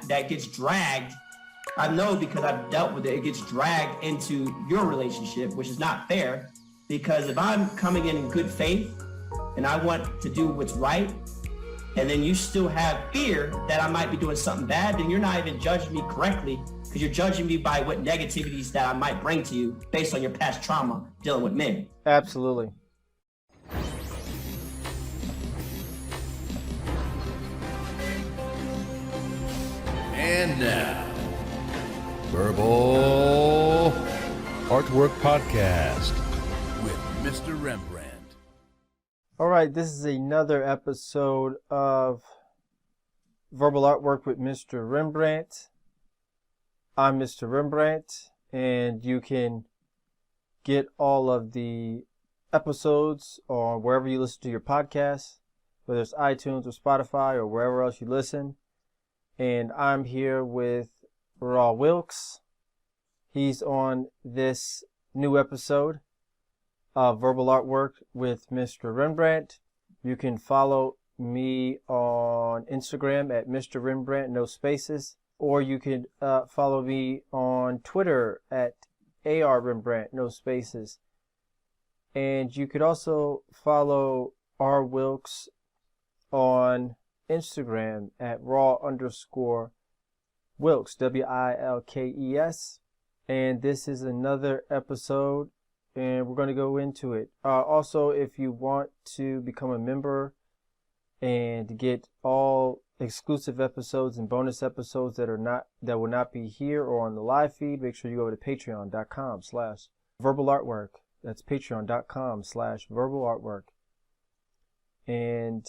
that gets dragged. I know because I've dealt with it. It gets dragged into your relationship, which is not fair. Because if I'm coming in good faith and I want to do what's right, and then you still have fear that I might be doing something bad, then you're not even judging me correctly, because you're judging me by what negativities that I might bring to you based on your past trauma dealing with men. Absolutely. And now, Verbal Artwork Podcast with Mr. Rembrandt. All right, this is another episode of Verbal Artwork with Mr. Rembrandt. I'm Mr. Rembrandt, and you can get all of the episodes or wherever you listen to your podcasts, whether it's iTunes or Spotify or wherever else you listen. And I'm here with Raw Wilkes. He's on this new episode of Verbal Artwork with Mr. Rembrandt. You can follow me on Instagram at Mr. Rembrandt, no spaces, or you can follow me on Twitter at AR Rembrandt, no spaces. And you could also follow R. Wilkes on Instagram at raw_Wilkes, WILKES. And this is another episode, and we're going to go into it. Also, if you want to become a member and get all exclusive episodes and bonus episodes that will not be here or on the live feed, make sure you go to patreon.com/verbalartwork. That's patreon.com/verbalartwork. And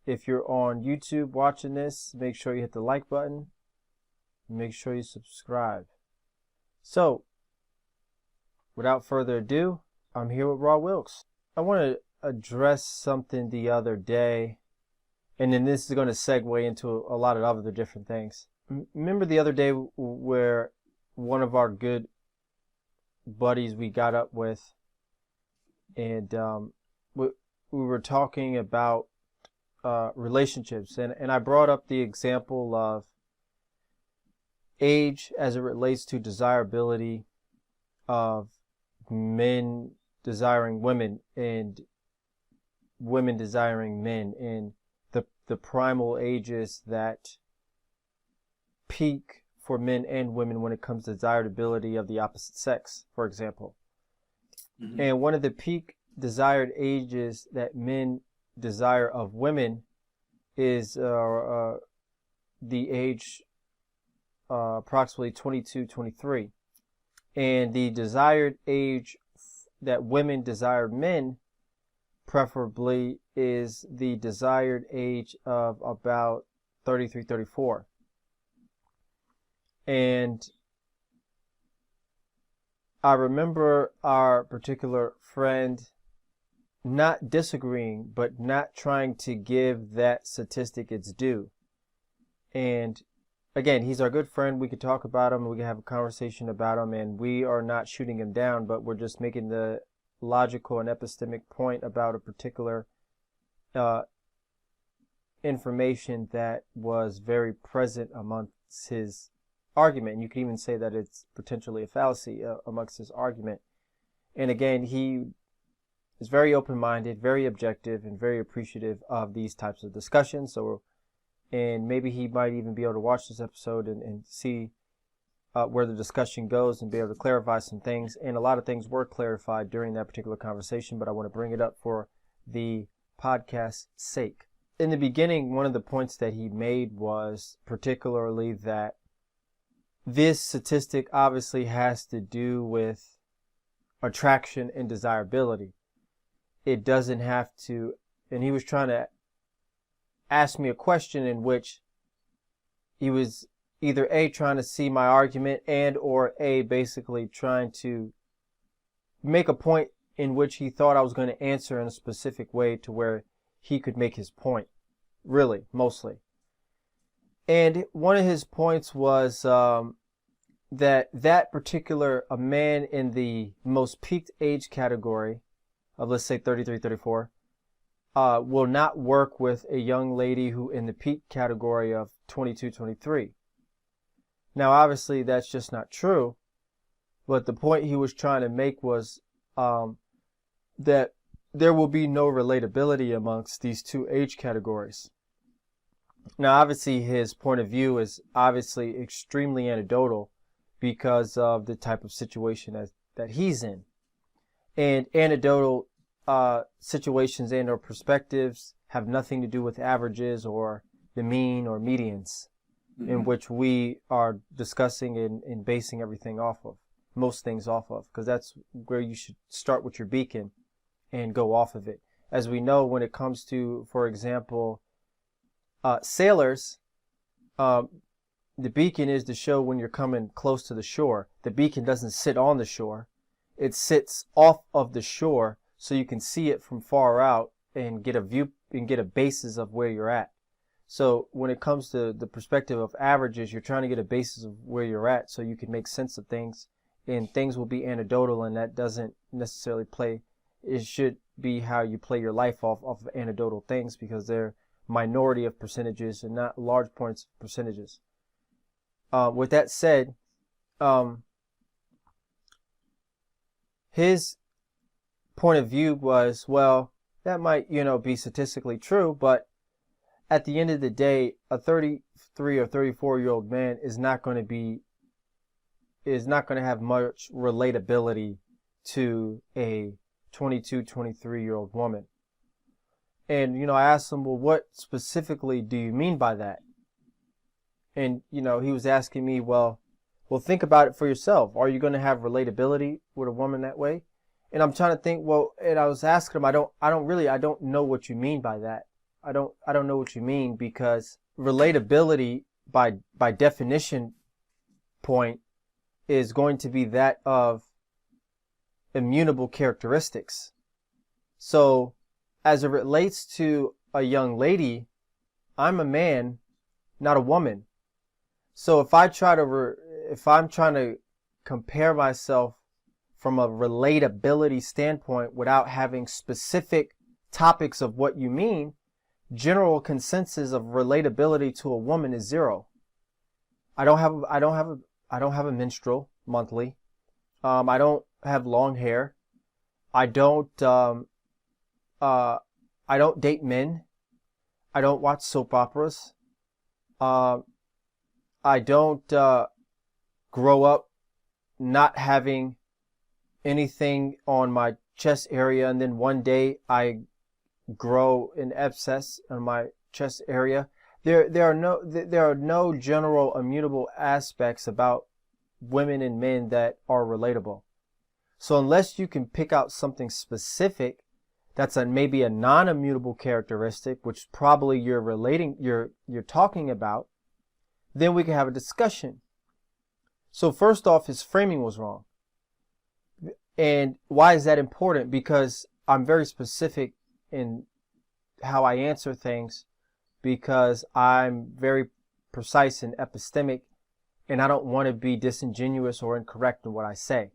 if you're on YouTube watching this, make sure you hit the like button. Make sure you subscribe. So, without further ado, I'm here with Raw Wilkes. I want to address something the other day, and then this is going to segue into a lot of other different things. Remember the other day where one of our good buddies we got up with, and we were talking about relationships, and I brought up the example of age as it relates to desirability of men desiring women and women desiring men, and the primal ages that peak for men and women when it comes to desirability of the opposite sex, for example. Mm-hmm. And one of the peak desired ages that men desire of women is the age approximately 22, 23. And the desired age that women desire men preferably is the desired age of about 33, 34. And I remember our particular friend not disagreeing, but not trying to give that statistic its due. And again, he's our good friend. We could talk about him. We can have a conversation about him, and we are not shooting him down, but we're just making the logical and epistemic point about a particular information that was very present amongst his argument. And you could even say that it's potentially a fallacy amongst his argument. And again, he is very open-minded, very objective, and very appreciative of these types of discussions. And maybe he might even be able to watch this episode and see where the discussion goes and be able to clarify some things. And a lot of things were clarified during that particular conversation, but I want to bring it up for the podcast's sake. In the beginning, one of the points that he made was particularly that this statistic obviously has to do with attraction and desirability. It doesn't have to, and he was trying to ask me a question in which he was either A, trying to see my argument, and or A, basically trying to make a point in which he thought I was going to answer in a specific way to where he could make his point, really, mostly. And one of his points was that particular, a man in the most peaked age category of, let's say, 33, 34, will not work with a young lady who in the peak category of 22, 23. Now, obviously, that's just not true. But the point he was trying to make was that there will be no relatability amongst these two age categories. Now, obviously, his point of view is obviously extremely anecdotal because of the type of situation that he's in. And anecdotal situations and or perspectives have nothing to do with averages or the mean or medians, in which we are discussing and basing everything off of, most things off of, because that's where you should start with your beacon and go off of it. As we know, when it comes to, for example, sailors, the beacon is to show when you're coming close to the shore. The beacon doesn't sit on the shore. It sits off of the shore so you can see it from far out and get a view and get a basis of where you're at. So when it comes to the perspective of averages, you're trying to get a basis of where you're at so you can make sense of things, and things will be anecdotal, and that doesn't necessarily play. It should be how you play your life off of anecdotal things, because they're minority of percentages and not large points of percentages. With that said, his point of view was, well, that might, be statistically true, but at the end of the day, a 33 or 34-year-old man is not going to have much relatability to a 22, 23-year-old woman. And, I asked him, well, what specifically do you mean by that? And, he was asking me, well, think about it for yourself. Are you going to have relatability with a woman that way? And I'm trying to think, and I was asking him, I don't know what you mean by that. I don't know what you mean, because relatability by definition point is going to be that of immutable characteristics. So as it relates to a young lady, I'm a man, not a woman. So if I'm trying to compare myself from a relatability standpoint without having specific topics of what you mean, general consensus of relatability to a woman is zero. I don't have a menstrual monthly. I don't have long hair. I don't date men. I don't watch soap operas. I don't grow up not having anything on my chest area, and then one day I grow an abscess on my chest area. There are no general immutable aspects about women and men that are relatable. So unless you can pick out something specific that's maybe a non-immutable characteristic, which probably you're talking about, then we can have a discussion. So first off, his framing was wrong. And why is that important? Because I'm very specific in how I answer things, because I'm very precise and epistemic, and I don't want to be disingenuous or incorrect in what I say.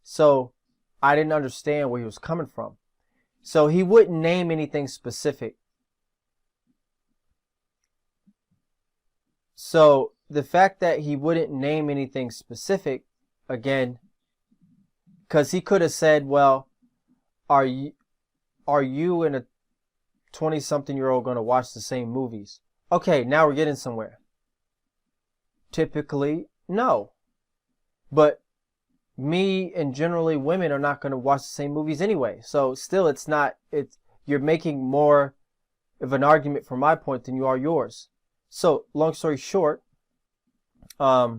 So I didn't understand where he was coming from. So he wouldn't name anything specific. So the fact that he wouldn't name anything specific, again, because he could have said, well, are you and a 20-something-year-old going to watch the same movies? Okay, now we're getting somewhere. Typically, no. But me and generally women are not going to watch the same movies anyway. So still, you're making more of an argument from my point than you are yours. So long story short, I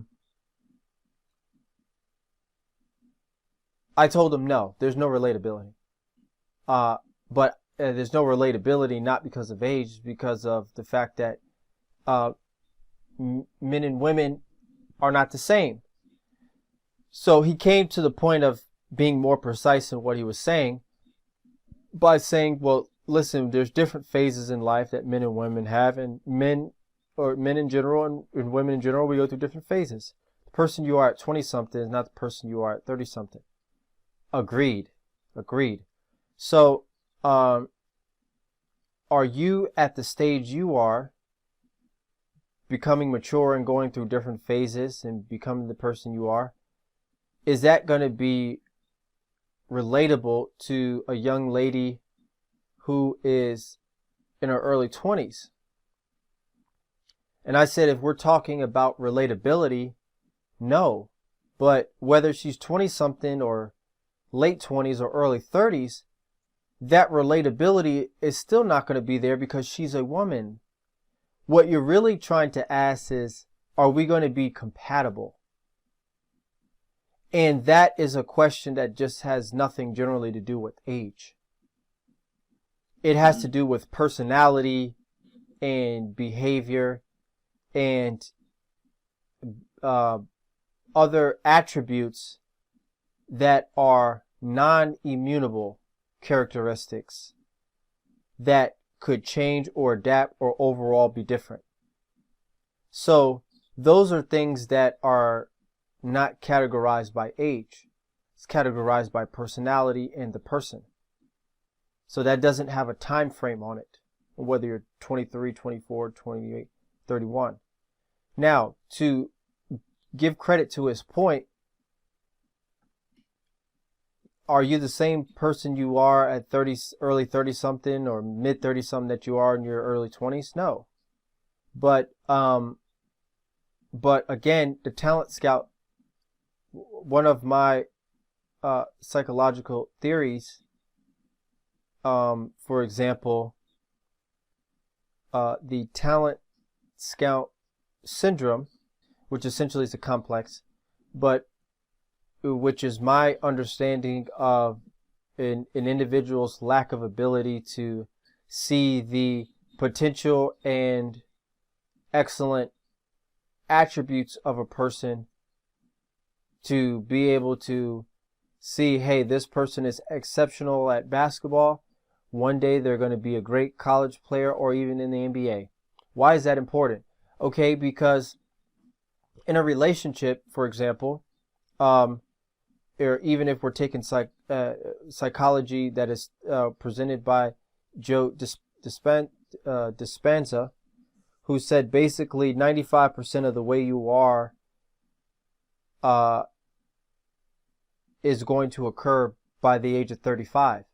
told him, no, there's no relatability. But there's no relatability not because of age, because of the fact that men and women are not the same. So he came to the point of being more precise in what he was saying by saying, well, listen, there's different phases in life that men and women have, and men in general and women in general, we go through different phases. The person you are at 20-something is not the person you are at 30-something. Agreed. So, are you at the stage you are, becoming mature and going through different phases and becoming the person you are? Is that going to be relatable to a young lady who is in her early 20s? And I said, if we're talking about relatability, no. But whether she's 20 something or late 20s or early 30s, that relatability is still not going to be there because she's a woman. What you're really trying to ask is, are we going to be compatible? And that is a question that just has nothing generally to do with age. It has to do with personality and behavior and other attributes that are non-immutable characteristics that could change or adapt or overall be different. So those are things that are not categorized by age. It's categorized by personality and the person. So that doesn't have a time frame on it, whether you're 23, 24, 28, 31. Now, to give credit to his point, are you the same person you are at 30, early 30 something or mid 30 something that you are in your early 20s? No. But again, the talent scout, one of my psychological theories, for example, the talent scout syndrome, which essentially is a complex, but which is my understanding of an individual's lack of ability to see the potential and excellent attributes of a person, to be able to see, hey, this person is exceptional at basketball. One day they're going to be a great college player or even in the NBA. Why is that important? Okay, because in a relationship, for example, or even if we're taking psychology that is presented by Joe Dispenza, who said basically 95% of the way you are is going to occur by the age of 35.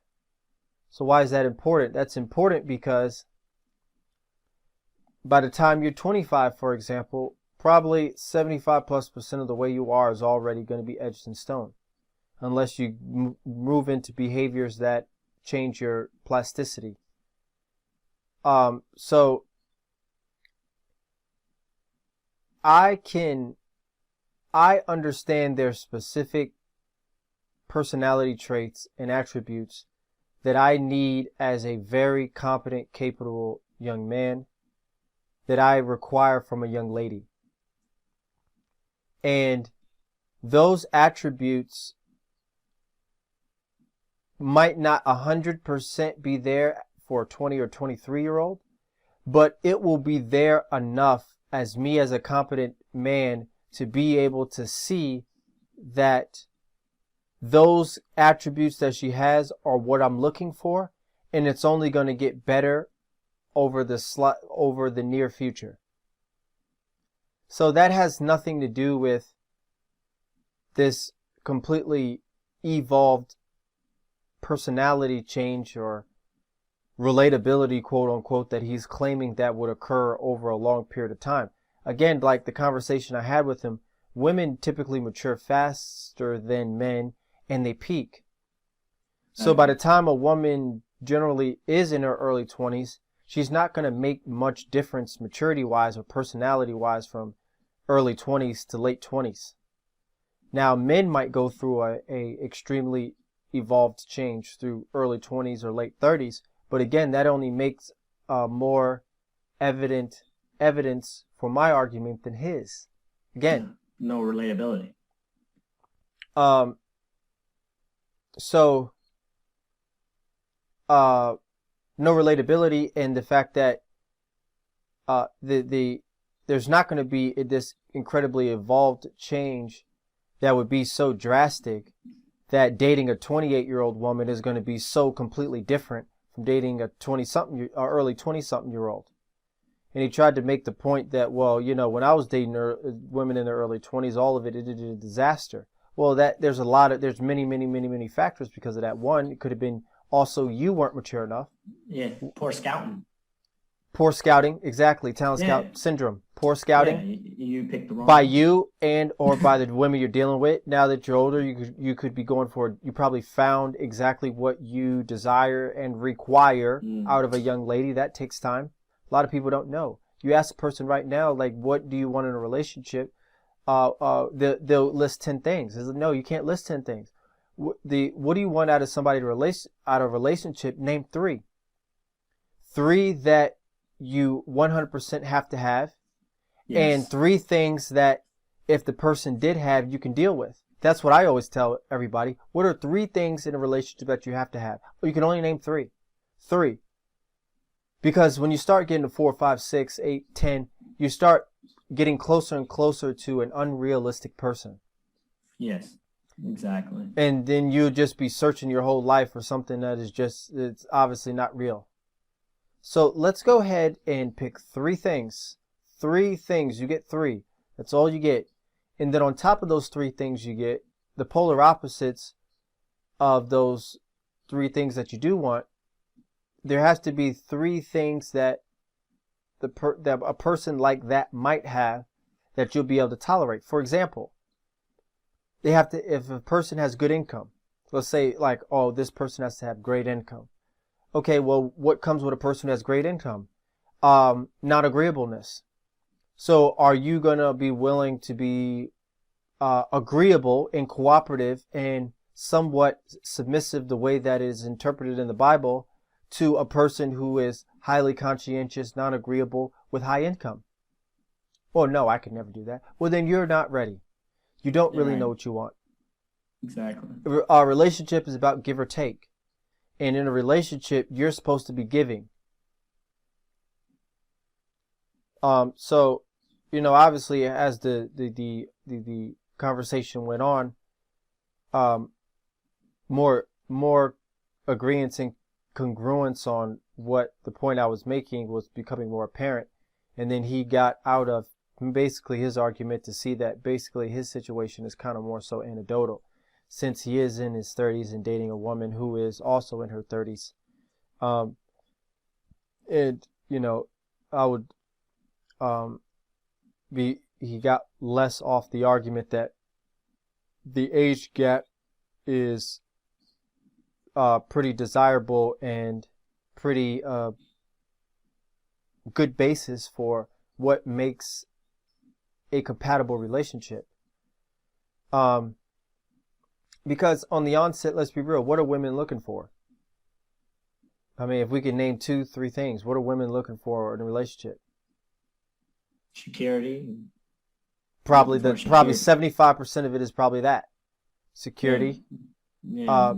So why is that important? That's important because by the time you're 25, for example, probably 75+% of the way you are is already going to be etched in stone, unless you move into behaviors that change your plasticity. So I understand their specific personality traits and attributes that I need as a very competent, capable young man, that I require from a young lady. And those attributes might not 100% be there for a 20 or 23-year-old, but it will be there enough as me as a competent man to be able to see that those attributes that she has are what I'm looking for, and it's only going to get better over the near future. So that has nothing to do with this completely evolved personality change or relatability, quote unquote, that he's claiming that would occur over a long period of time. Again, like the conversation I had with him, women typically mature faster than men and they peak. So by the time a woman generally is in her early 20s, she's not going to make much difference maturity-wise or personality-wise from early 20s to late 20s. Now, men might go through a extremely evolved change through early 20s or late 30s, but again, that only makes more evidence for my argument than his. Again, no relatability. So no relatability, and the fact that there's not going to be this incredibly evolved change that would be so drastic that dating a 28-year-old woman is going to be so completely different from dating a 20-something or early 20-something-year-old. And he tried to make the point that, well, you know, when I was dating women in their early 20s, all of it is a disaster. Well, there's many factors because of that. One, it could have been also you weren't mature enough. Yeah, poor scouting. Poor scouting, exactly. Talent scout syndrome. Poor scouting. Yeah, you picked the wrong by one. you and or by the women you're dealing with. Now that you're older, you could be going for, you probably found exactly what you desire and require out of a young lady. That takes time. A lot of people don't know. You ask a person right now, like, what do you want in a relationship? They'll list 10 things. It's like, no, you can't list 10 things. What do you want out of somebody out of a relationship? Name 3. 3 that you 100% have to have. Yes. And 3 things that if the person did have, you can deal with. That's what I always tell everybody. What are 3 things in a relationship that you have to have? Well, you can only name 3. 3. Because when you start getting to 4, 5, 6, 8, 10, you start getting closer and closer to an unrealistic person. Yes, exactly. And then you'll just be searching your whole life for something that is it's obviously not real. So let's go ahead and pick 3 things. 3 things. You get 3. That's all you get. And then on top of those 3 things, you get the polar opposites of those 3 things that you do want. There has to be 3 things that that a person like that might have that you'll be able to tolerate. For example, they have to, if a person has good income, let's say like, oh, this person has to have great income. Okay, well, what comes with a person who has great income? Non-agreeableness. So are you going to be willing to be agreeable and cooperative and somewhat submissive the way that is interpreted in the Bible to a person who is highly conscientious, non-agreeable, with high income? Well, no, I could never do that. Well, then you're not ready. You don't really know what you want. Exactly. A relationship is about give or take. And in a relationship, you're supposed to be giving. So, you know, obviously, as the conversation went on, more agreements and congruence on what the point I was making was becoming more apparent. And then he got out of basically his argument to see that basically his situation is kind of more so anecdotal, since he is in his 30s and dating a woman who is also in her 30s. And, you know, I would he got less off the argument that the age gap is pretty desirable and pretty good basis for what makes a compatible relationship. Because on the onset, let's be real, what are women looking for? I mean, if we could name 2, 3 things, what are women looking for in a relationship? Security. Probably 75% of it is probably that. Security. Yeah.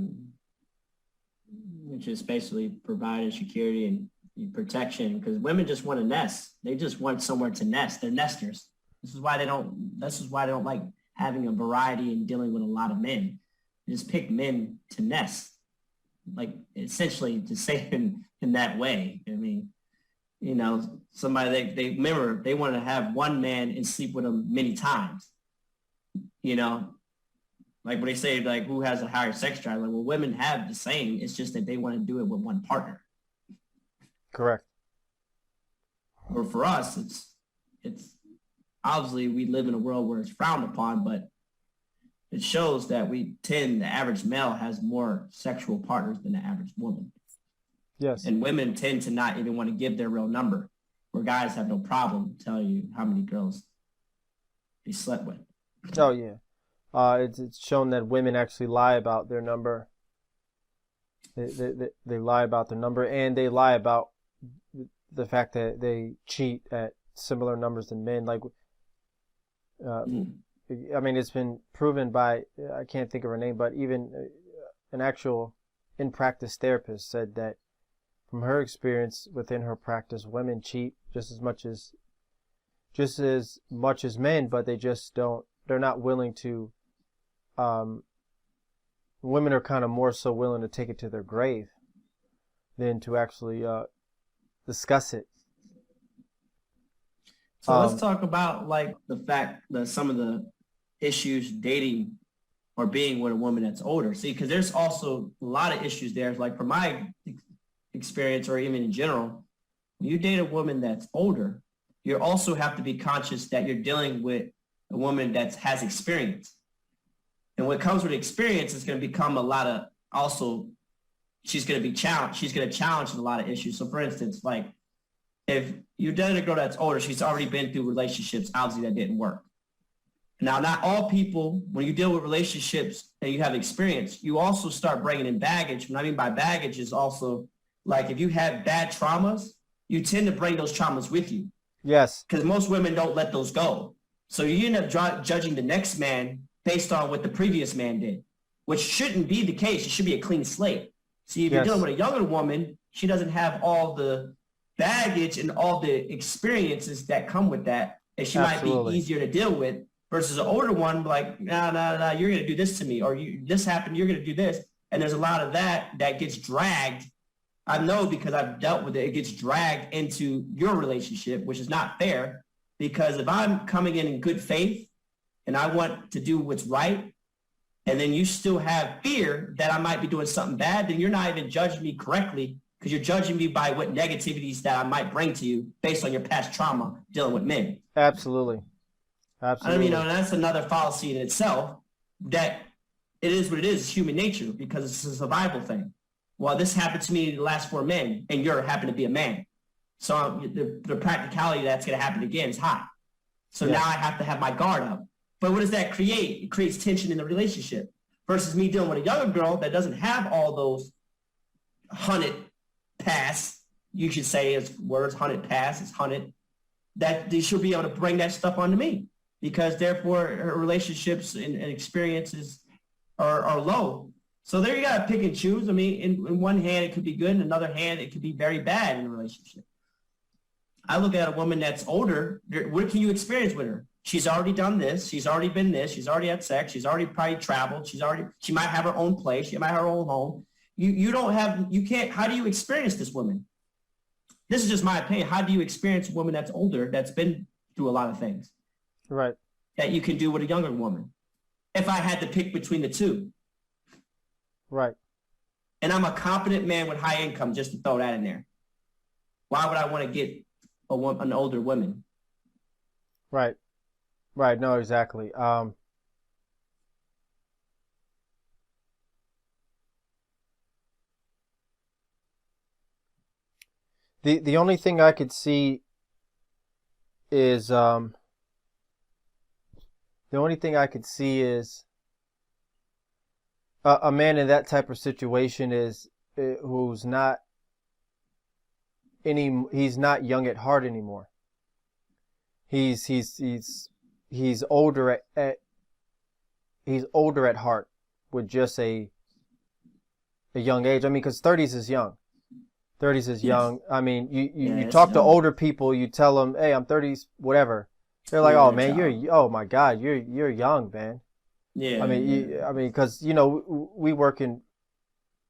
Which is basically providing security and protection, because women just want to nest. They just want somewhere to nest. They're nesters. This is why they don't like having a variety and dealing with a lot of men. They just pick men to nest, like essentially to say in that way. I mean, you know, somebody they remember they want to have one man and sleep with him many times. You know, like when they say like who has a higher sex drive, like, well, women have the same. It's just that they want to do it with one partner. Correct. Or for us, it's obviously we live in a world where it's frowned upon, but it shows that the average male has more sexual partners than the average woman. Yes. And women tend to not even want to give their real number, where guys have no problem telling you how many girls they slept with. Oh, yeah. It's shown that women actually lie about their number. They lie about their number, and they lie about the fact that they cheat at similar numbers than men. Like, I mean, it's been proven by, I can't think of her name, but even an actual in-practice therapist said that from her experience within her practice, women cheat just as much as men, but they're not willing to, women are kind of more so willing to take it to their grave. than to actually discuss it. So let's talk about like the fact that some of the issues dating or being with a woman that's older. See, because there's also a lot of issues there. Like from my experience or even in general, when you date a woman that's older, you also have to be conscious that you're dealing with a woman that has experience. And what comes with experience is going to become a lot of also, she's going to be challenged. She's going to challenge a lot of issues. So for instance, like if you're dating a girl that's older, she's already been through relationships, obviously that didn't work. Now, not all people, when you deal with relationships and you have experience, you also start bringing in baggage. What I mean by baggage is also like if you have bad traumas, you tend to bring those traumas with you. Yes. Because most women don't let those go. So you end up judging the next man based on what the previous man did, which shouldn't be the case. It should be a clean slate. See, if you're dealing with a younger woman, she doesn't have all the baggage and all the experiences that come with that, and she might be easier to deal with versus an older one, like, nah, you're going to do this to me, or this happened, you're going to do this. And there's a lot of that gets dragged. I know because I've dealt with it. It gets dragged into your relationship, which is not fair, because if I'm coming in good faith and I want to do what's right, and then you still have fear that I might be doing something bad, then you're not even judging me correctly, because you're judging me by what negativities that I might bring to you based on your past trauma dealing with men. Absolutely. I mean, that's another fallacy in itself, that it is what it is. It's human nature, because it's a survival thing. Well, this happened to me the last 4 men, and you happen to be a man. So the practicality that's going to happen again is high. So now I have to have my guard up. But what does that create? It creates tension in the relationship versus me dealing with a younger girl that doesn't have all those hunted past. You should say as words, hunted past, it's hunted. That she'll be able to bring that stuff onto me, because therefore her relationships and experiences are low. So there you got to pick and choose. I mean, in one hand, it could be good. In another hand, it could be very bad in a relationship. I look at a woman that's older. What can you experience with her? She's already done this. She's already been this. She's already had sex. She's already probably traveled. She might have her own place. She might have her own home. You can't, how do you experience this woman? This is just my opinion. How do you experience a woman that's older, that's been through a lot of things? Right. That you can do with a younger woman. If I had to pick between the two. Right. And I'm a competent man with high income, just to throw that in there. Why would I want to get an older woman? Right. Right. No, exactly. The only thing I could see is a man in that type of situation is he's not young at heart anymore. He's older at heart with just a young age. I mean, because 30s is young. 30s is young. I mean, you talk to older people, you tell them, hey, I'm 30s, whatever. They're like, oh man, oh my God, you're young, man. Yeah. I mean, because we work in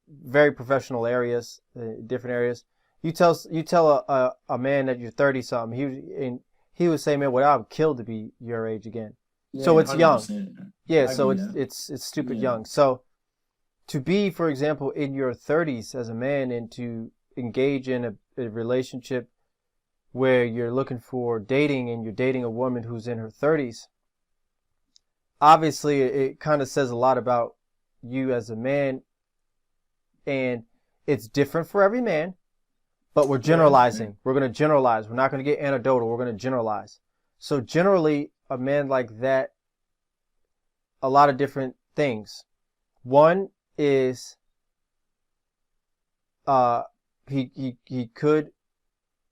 very professional areas, different areas. You tell a man that you're 30 something, he would say, man, well, I would kill to be your age again. Yeah, so it's 100%. Young. Yeah, so it's stupid young. So to be, for example, in your 30s as a man and to engage in a relationship where you're looking for dating and you're dating a woman who's in her 30s, obviously it kind of says a lot about you as a man, and it's different for every man, but we're generalizing. We're going to generalize. We're not going to get anecdotal. We're going to generalize. So generally, a man like that, a lot of different things. One is he could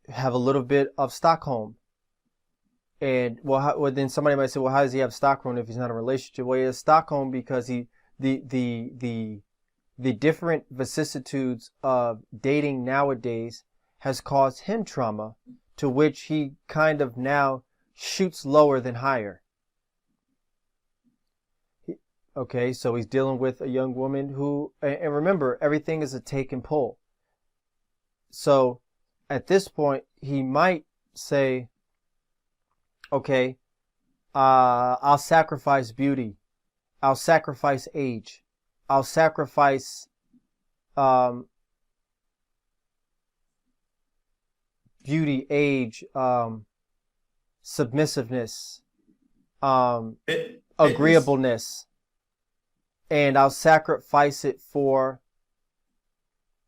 have a little bit of Stockholm. And well, then somebody might say, well, how does he have Stockholm if he's not in a relationship? Well, he has Stockholm because the different vicissitudes of dating nowadays has caused him trauma, to which he kind of now shoots lower than higher. Okay, so he's dealing with a young woman who, and remember, everything is a take and pull. So at this point, he might say, okay, I'll sacrifice beauty. I'll sacrifice age. I'll sacrifice beauty, age, submissiveness, agreeableness, and I'll sacrifice it for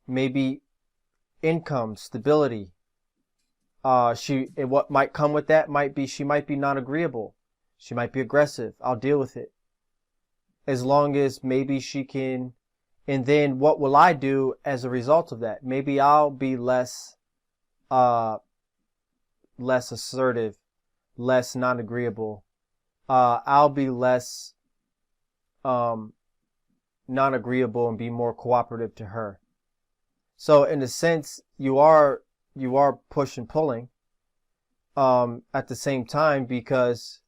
maybe income, stability. And what might come with that might be she might be non-agreeable. She might be aggressive. I'll deal with it. As long as maybe she can, and then what will I do as a result of that? Maybe I'll be less assertive, less non-agreeable. I'll be less non-agreeable and be more cooperative to her. So in a sense, you are push and pulling at the same time, because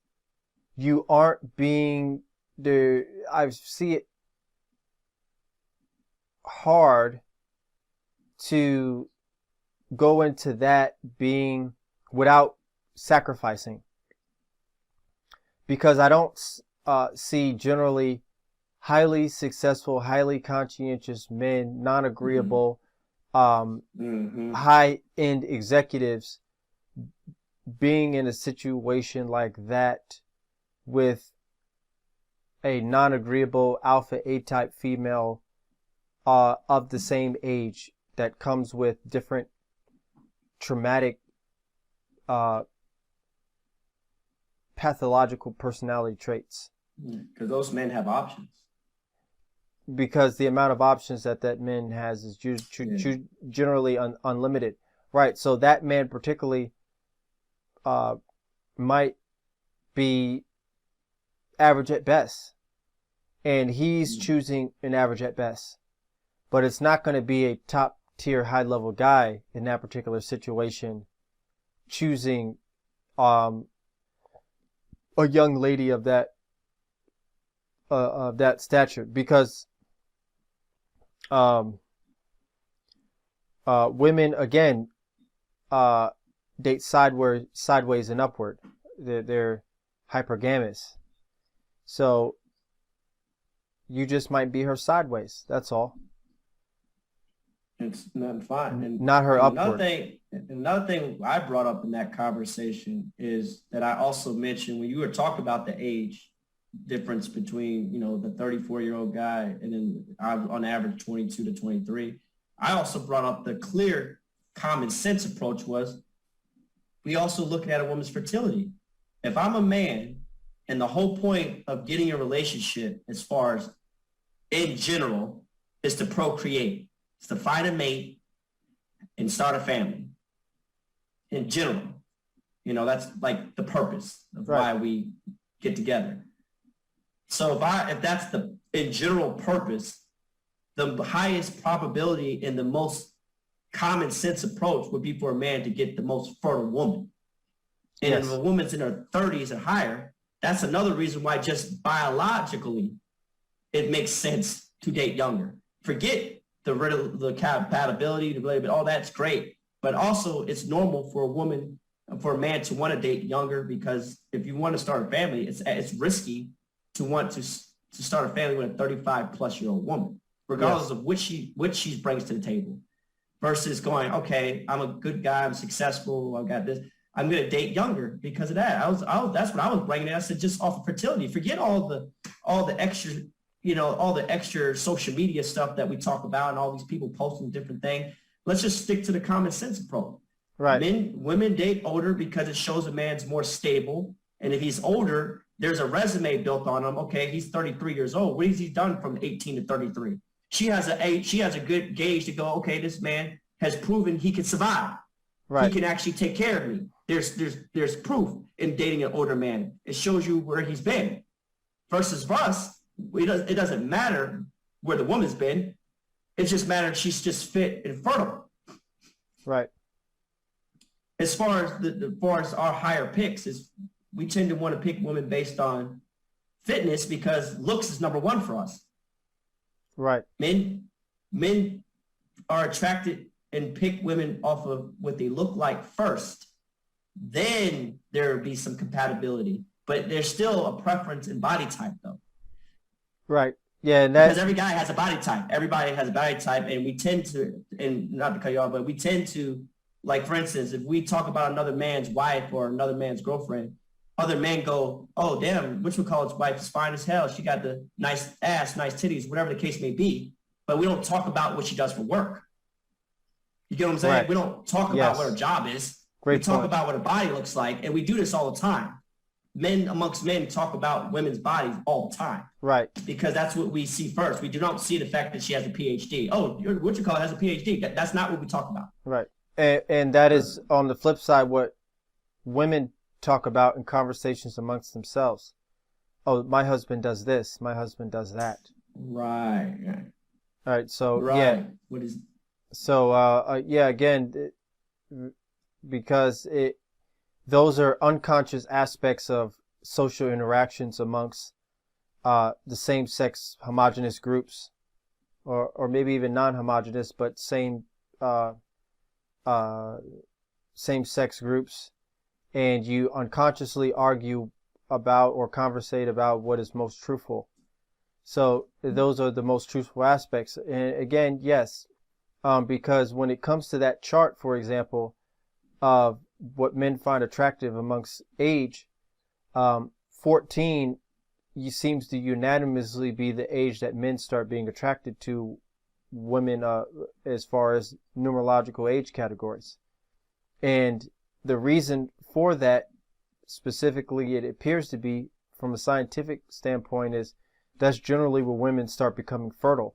you aren't being there. I see it hard to go into that being without sacrificing, because I don't see generally highly successful, highly conscientious men, non-agreeable, high-end executives being in a situation like that with a non-agreeable alpha A-type female of the same age that comes with different traumatic pathological personality traits. Because those men have options. Because the amount of options that man has is generally unlimited. Right, so that man particularly might be average at best, and he's choosing an average at best, but it's not going to be a top tier high level guy in that particular situation choosing a young lady of that stature, because women again date sideways and upward. They're hypergamous. So you just might be her sideways. That's all. It's nothing fine. And not her upward. Another thing I brought up in that conversation is that I also mentioned when you were talking about the age difference between, the 34-year-old guy and then on average 22 to 23. I also brought up the clear common sense approach was we also looking at a woman's fertility. If I'm a man and the whole point of getting a relationship as far as in general is to procreate, is to find a mate and start a family in general, that's like the purpose of why we get together. So if that's the in general purpose, the highest probability and the most common sense approach would be for a man to get the most fertile woman. And if a woman's in her 30s and higher, that's another reason why just biologically it makes sense to date younger. Forget the compatibility, all that's great. But also it's normal for a man to want to date younger, because if you want to start a family, it's risky to want to start a family with a 35-plus-year-old woman, regardless of what she brings to the table, versus going, okay, I'm a good guy, I'm successful, I've got this. I'm going to date younger because of that. That's what I was bringing in. I said, just off of fertility, forget all the extra, all the extra social media stuff that we talk about and all these people posting different things. Let's just stick to the common sense approach. Right. Women date older because it shows a man's more stable. And if he's older, there's a resume built on him. Okay, he's 33 years old. What has he done from 18 to 33? She has a good gauge to go, okay, this man has proven he can survive. Right. He can actually take care of me. There's proof in dating an older man. It shows you where he's been. Versus us, it doesn't matter where the woman's been. It just matters she's just fit and fertile. Right. As far as our higher picks, is we tend to want to pick women based on fitness because looks is number one for us. Right. Men are attracted and pick women off of what they look like first, then there would be some compatibility. But there's still a preference in body type, though. Right. Yeah, and because every guy has a body type. Everybody has a body type, and we tend to, and not to cut you off, but we tend to, like, for instance, if we talk about another man's wife or another man's girlfriend, other men go, oh, damn, whatchamacallit's wife is fine as hell. She got the nice ass, nice titties, whatever the case may be. But we don't talk about what she does for work. You get what I'm saying? Right. We don't talk about what her job is. Great we talk point. about what her body looks like, and we do this all the time. Men amongst men talk about women's bodies all the time. Right. Because that's what we see first. We do not see the fact that she has a PhD. Oh, whatchamacallit has a PhD. That's not what we talk about. Right. And that is on the flip side what women talk about in conversations amongst themselves. Oh, my husband does this. My husband does that. Right. All right. So, right. yeah. What is? So, yeah, again, because those are unconscious aspects of social interactions amongst the same-sex homogenous groups, or maybe even non-homogenous, but same-sex groups, and you unconsciously argue about or conversate about what is most truthful. So those are the most truthful aspects. And again, yes, because when it comes to that chart, for example, of what men find attractive amongst age, 14 seems to unanimously be the age that men start being attracted to women as far as numerological age categories. And the reason for that, specifically, it appears to be from a scientific standpoint, is that's generally where women start becoming fertile.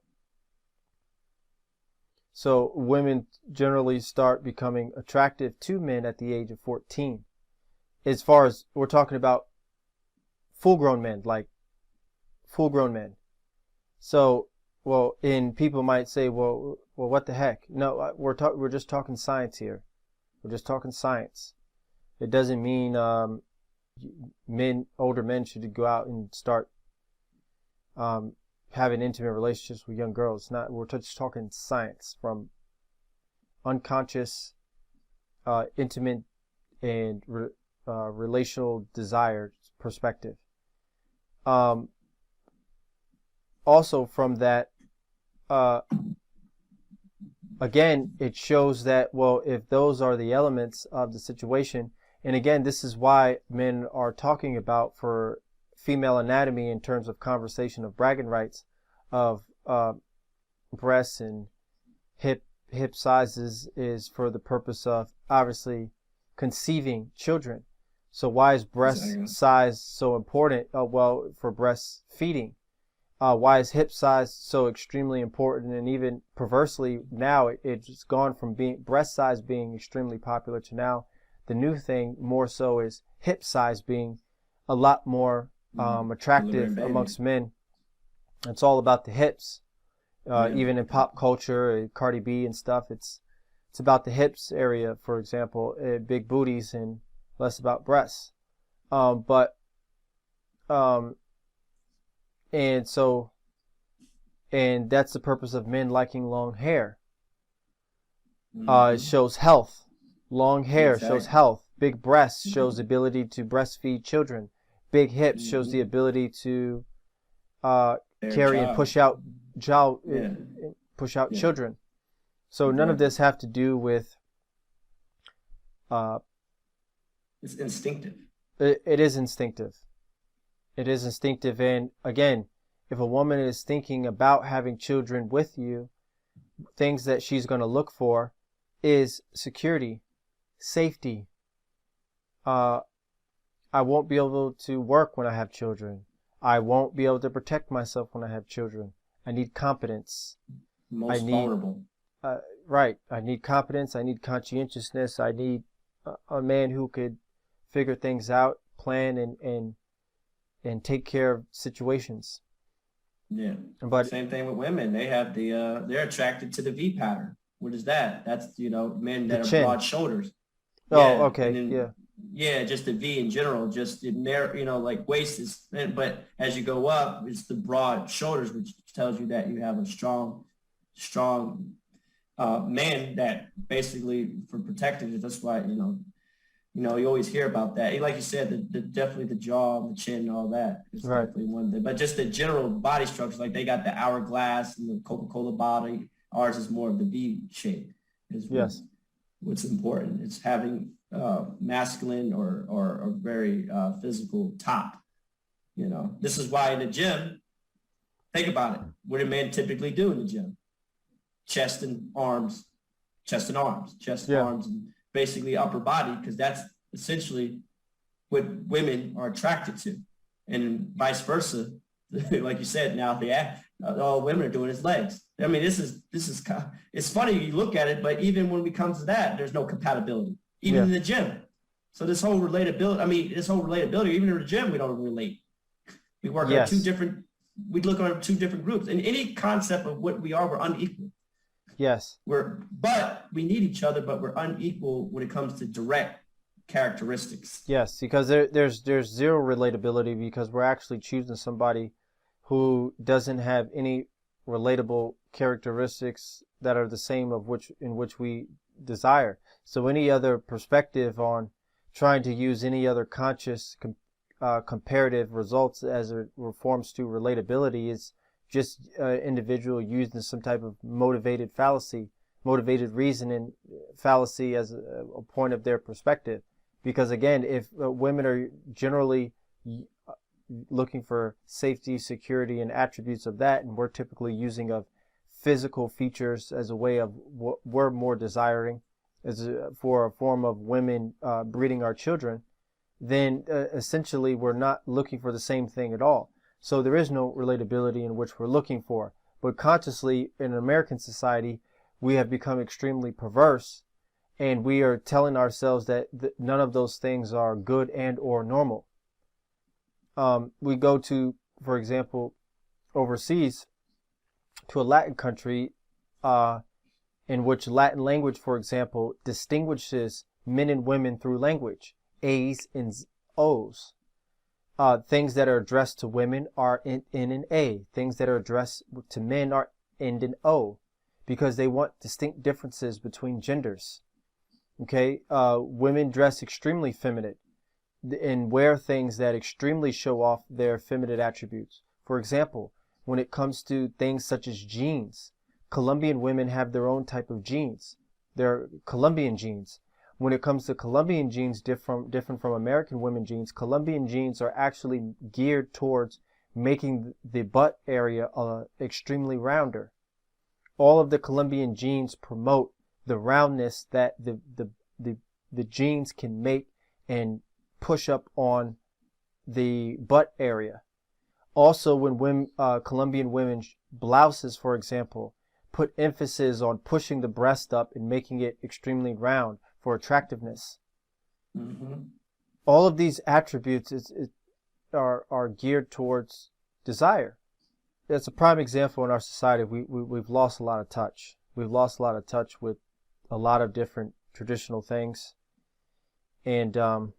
So women generally start becoming attractive to men at the age of 14. As far as we're talking about full-grown men, like full-grown men. So, well, and people might say, well, what the heck? No, we're just talking science here. We're just talking science. It doesn't mean older men should go out and start having intimate relationships with young girls. We're just talking science from unconscious, intimate, and relational desire perspective. Also from that, again, it shows that, well, if those are the elements of the situation, and again, this is why men are talking about for female anatomy in terms of conversation of bragging rights of breasts and hip sizes, is for the purpose of obviously conceiving children. So why is breast size so important? Well, for breastfeeding. Why is hip size so extremely important? And even perversely now, it's gone from being breast size being extremely popular to now the new thing more so is hip size being a lot more attractive amongst men. It's all about the hips. Even in pop culture, Cardi B and stuff, it's about the hips area, for example, big booties, and less about breasts. And that's the purpose of men liking long hair. It shows health. Long hair shows health. Big breasts shows the ability to breastfeed children. Big hips shows the ability to carry and push out children. So none of this have to do with. It's instinctive. It is instinctive. It is instinctive, and again, if a woman is thinking about having children with you, things that she's going to look for is security, safety. I won't be able to work when I have children. I won't be able to protect myself when I have children. I need competence. Vulnerable. Right. I need competence. I need conscientiousness. I need a man who could figure things out, plan, and take care of situations. Yeah. But same thing with women. They have they're attracted to the V pattern. What is that? That's, men that are broad shoulders. Oh, okay. Yeah, just the V in general, just like waist is, but as you go up, it's the broad shoulders, which tells you that you have a strong man that basically for protecting it. That's why, you always hear about that. Like you said, definitely the jaw, the chin, and all that is Right. definitely one thing. But just the general body structure, like they got the hourglass and the Coca-Cola body. Ours is more of the V shape. Yes. What's important. It's having masculine or very physical top. This is why in the gym, think about it. What do men typically do in the gym? Chest and arms, and basically upper body, because that's essentially what women are attracted to. And vice versa, like you said, now all women are doing is legs. I mean, this is it's funny you look at it, but even when it comes to that, there's no compatibility, even in the gym. So this whole relatability, even in the gym, we don't relate. We work on we look on two different groups. In any concept of what we are, we're unequal. Yes. But we need each other, but we're unequal when it comes to direct characteristics. Yes, because there's zero relatability, because we're actually choosing somebody who doesn't have any relatable characteristics that are the same in which we desire. So any other perspective on trying to use any other conscious comparative results as it reforms to relatability is just an individual using some type of motivated reasoning fallacy as a point of their perspective. Because again, if women are generally looking for safety, security, and attributes of that, and we're typically using of physical features as a way of what we're more desiring for a form of women breeding our children, then essentially we're not looking for the same thing at all. So there is no relatability in which we're looking for. But consciously, in American society, we have become extremely perverse, and we are telling ourselves that none of those things are good and or normal. We go to, for example, overseas to a Latin country in which Latin language, for example, distinguishes men and women through language, A's and O's. Things that are addressed to women are in an A. Things that are addressed to men are end in O, because they want distinct differences between genders. Okay, women dress extremely feminine and wear things that extremely show off their feminine attributes. For example, when it comes to things such as jeans, Colombian women have their own type of jeans. They're Colombian jeans. When it comes to Colombian jeans, different from American women jeans, Colombian jeans are actually geared towards making the butt area extremely rounder. All of the Colombian jeans promote the roundness that the jeans can make and push up on the butt area. Also, when Colombian women's blouses, for example, put emphasis on pushing the breast up and making it extremely round for attractiveness. Mm-hmm. All of these attributes are geared towards desire. It's a prime example in our society. We've lost a lot of touch. We've lost a lot of touch with a lot of different traditional things, and and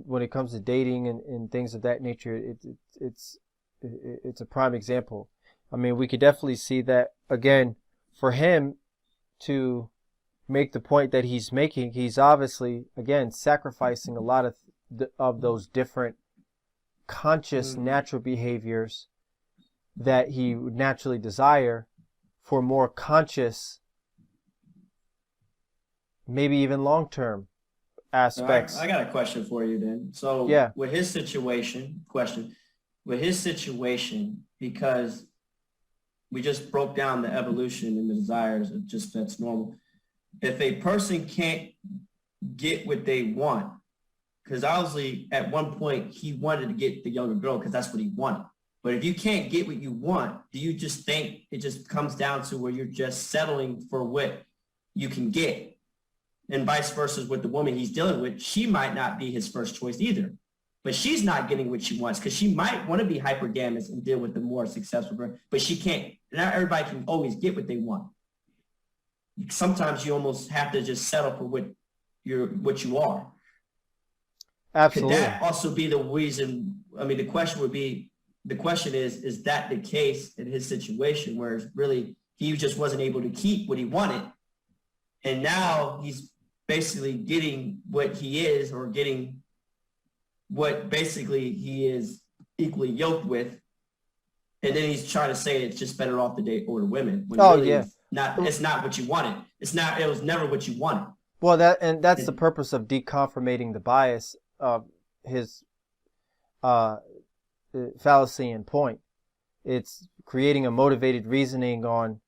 when it comes to dating and things of that nature, it's a prime example. I mean, we could definitely see that again. For him to make the point that he's making, he's obviously, again, sacrificing a lot of those different conscious natural behaviors that he would naturally desire for more conscious, maybe even long-term aspects. I got a question for you then. So with his situation, because we just broke down the evolution and the desires of just that's normal. If a person can't get what they want, because obviously at one point he wanted to get the younger girl because that's what he wanted. But if you can't get what you want, do you just think it just comes down to where you're just settling for what you can get? And vice versa with the woman he's dealing with, she might not be his first choice either. But she's not getting what she wants because she might want to be hypergamous and deal with the more successful girl, but she can't. Not everybody can always get what they want. Sometimes you almost have to just settle for what you are. Absolutely. Could that also be the reason? I mean, the question would be, the question is that the case in his situation where really he just wasn't able to keep what he wanted, and now he's basically getting what he is, or getting what basically he is equally yoked with, and then he's trying to say it's just better off to date older women. When really it's not what you wanted. It was never what you wanted. Well, that's the purpose of deconfirmating the bias of his fallacy and point. It's creating a motivated reasoning on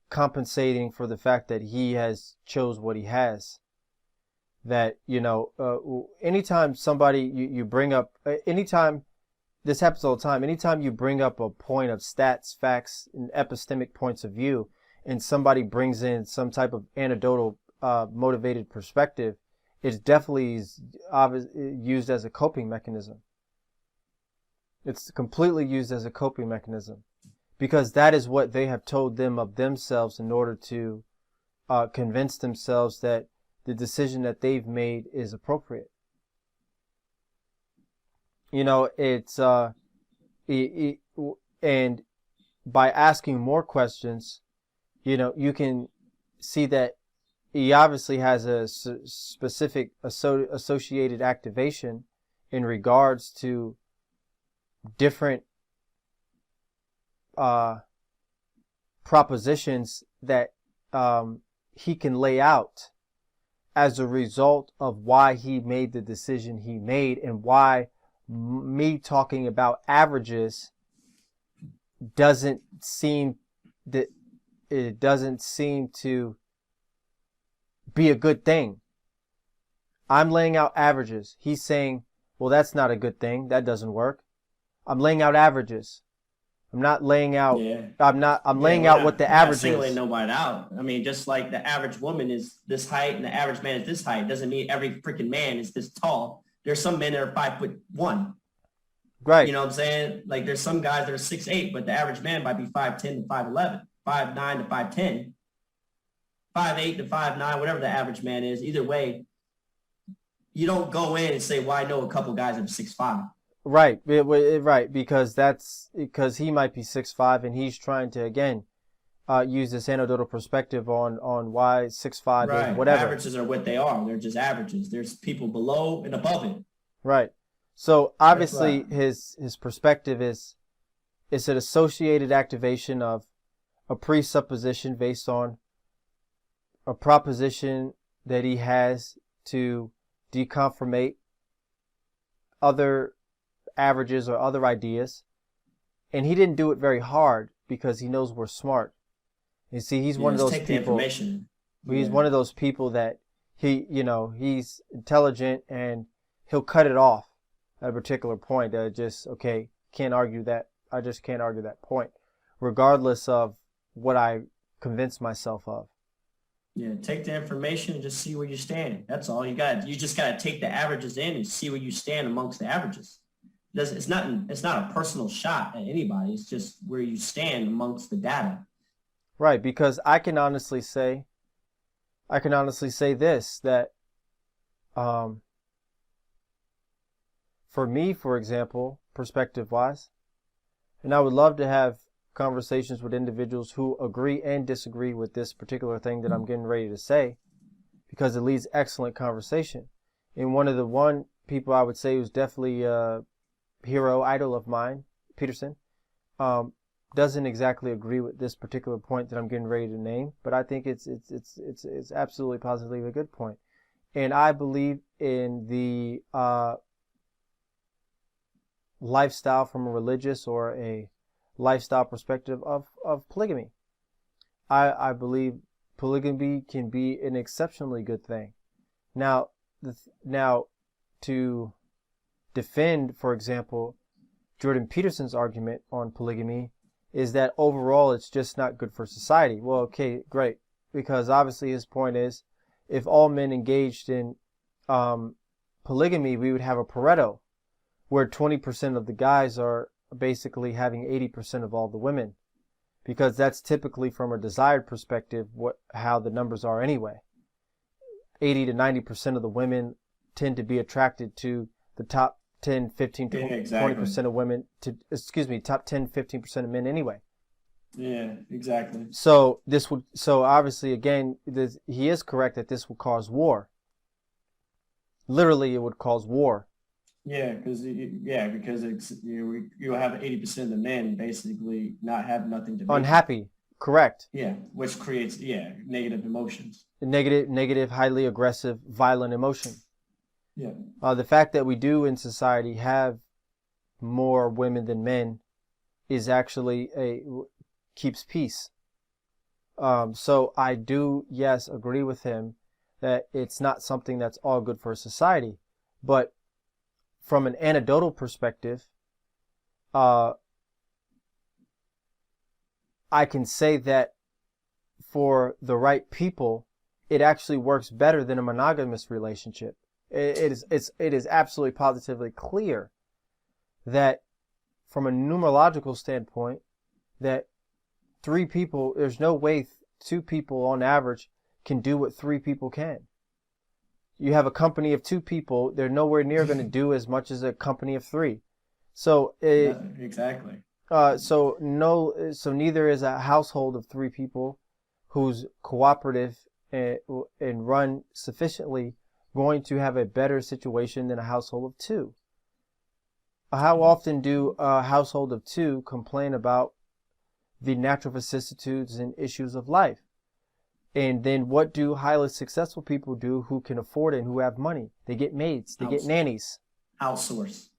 compensating for the fact that he has chose what he has. That, anytime somebody you bring up, anytime this happens all the time, anytime you bring up a point of stats, facts, and epistemic points of view, and somebody brings in some type of anecdotal motivated perspective, it's definitely used as a coping mechanism. It's completely used as a coping mechanism, because that is what they have told them of themselves in order to convince themselves that the decision that they've made is appropriate. It's and by asking more questions, you can see that he obviously has a specific associated activation in regards to different propositions that he can lay out as a result of why he made the decision he made, and why me talking about averages doesn't seem to be a good thing. I'm laying out averages. He's saying, well, that's not a good thing. That doesn't work. I'm laying out averages. I'm not laying out. Yeah. I'm laying out what the average is. Singling nobody out. I mean, just like the average woman is this height and the average man is this height, doesn't mean every freaking man is this tall. There's some men that are 5'1". Right. You know what I'm saying? Like, there's some guys that are 6'8", but the average man might be 5'10" to 5'11", 5'9" to 5'10", 5'8" to 5'9", whatever the average man is. Either way, you don't go in and say, well, I know a couple guys that are 6'5". Right, right, because he might be 6'5", and he's trying to, again, use this anecdotal perspective on why 6'5" right. is whatever. Averages are what they are. They're just averages. There's people below and above it. Right. So obviously his perspective is it's an associated activation of a presupposition based on a proposition that he has to deconfirmate other averages or other ideas, and he didn't do it very hard because he knows we're smart. You see, he's one of those people. He's one of those people that he's intelligent, and he'll cut it off at a particular point. Can't argue that. I just can't argue that point, regardless of what I convince myself of. Yeah, take the information and just see where you stand. That's all you got. You just got to take the averages in and see where you stand amongst the averages. It's not a personal shot at anybody. It's just where you stand amongst the data. Right, because I can honestly say this, that for me, for example, perspective-wise, and I would love to have conversations with individuals who agree and disagree with this particular thing that I'm getting ready to say, because it leads excellent conversation. And one people I would say who's definitely a hero, idol of mine, Peterson, doesn't exactly agree with this particular point that I'm getting ready to name, but I think it's absolutely positively a good point. And I believe in the lifestyle from a religious or a lifestyle perspective of polygamy. I believe polygamy can be an exceptionally good thing. Now to defend, for example, Jordan Peterson's argument on polygamy is that overall it's just not good for society. Well, okay, great. Because obviously his point is, if all men engaged in polygamy, we would have a Pareto, where 20% of the guys are basically having 80% of all the women. Because that's typically, from a desired perspective, how the numbers are anyway. 80 to 90% of the women tend to be attracted to the top 10, 15, Yeah, exactly. 20% of women top 10, 15% of men anyway. Yeah, exactly. So obviously again, he is correct that this will cause war. Literally, it would cause war. Yeah, because you'll have 80% of the men basically not have nothing to make. Unhappy, correct. Yeah, which creates negative emotions. Negative, highly aggressive, violent emotion. Yeah. The fact that we do in society have more women than men is actually keeps peace. So I do, yes, agree with him that it's not something that's all good for society. But from an anecdotal perspective, I can say that for the right people, it actually works better than a monogamous relationship. It is absolutely positively clear that from a numerological standpoint, that three people, there's no way two people on average can do what three people can. You have a company of two people, they're nowhere near going to do as much as a company of three. So exactly. So neither is a household of three people who's cooperative and run sufficiently going to have a better situation than a household of two. How often do a household of two complain about the natural vicissitudes and issues of life? And then what do highly successful people do who can afford it and who have money? They get maids, they get nannies. Outsource.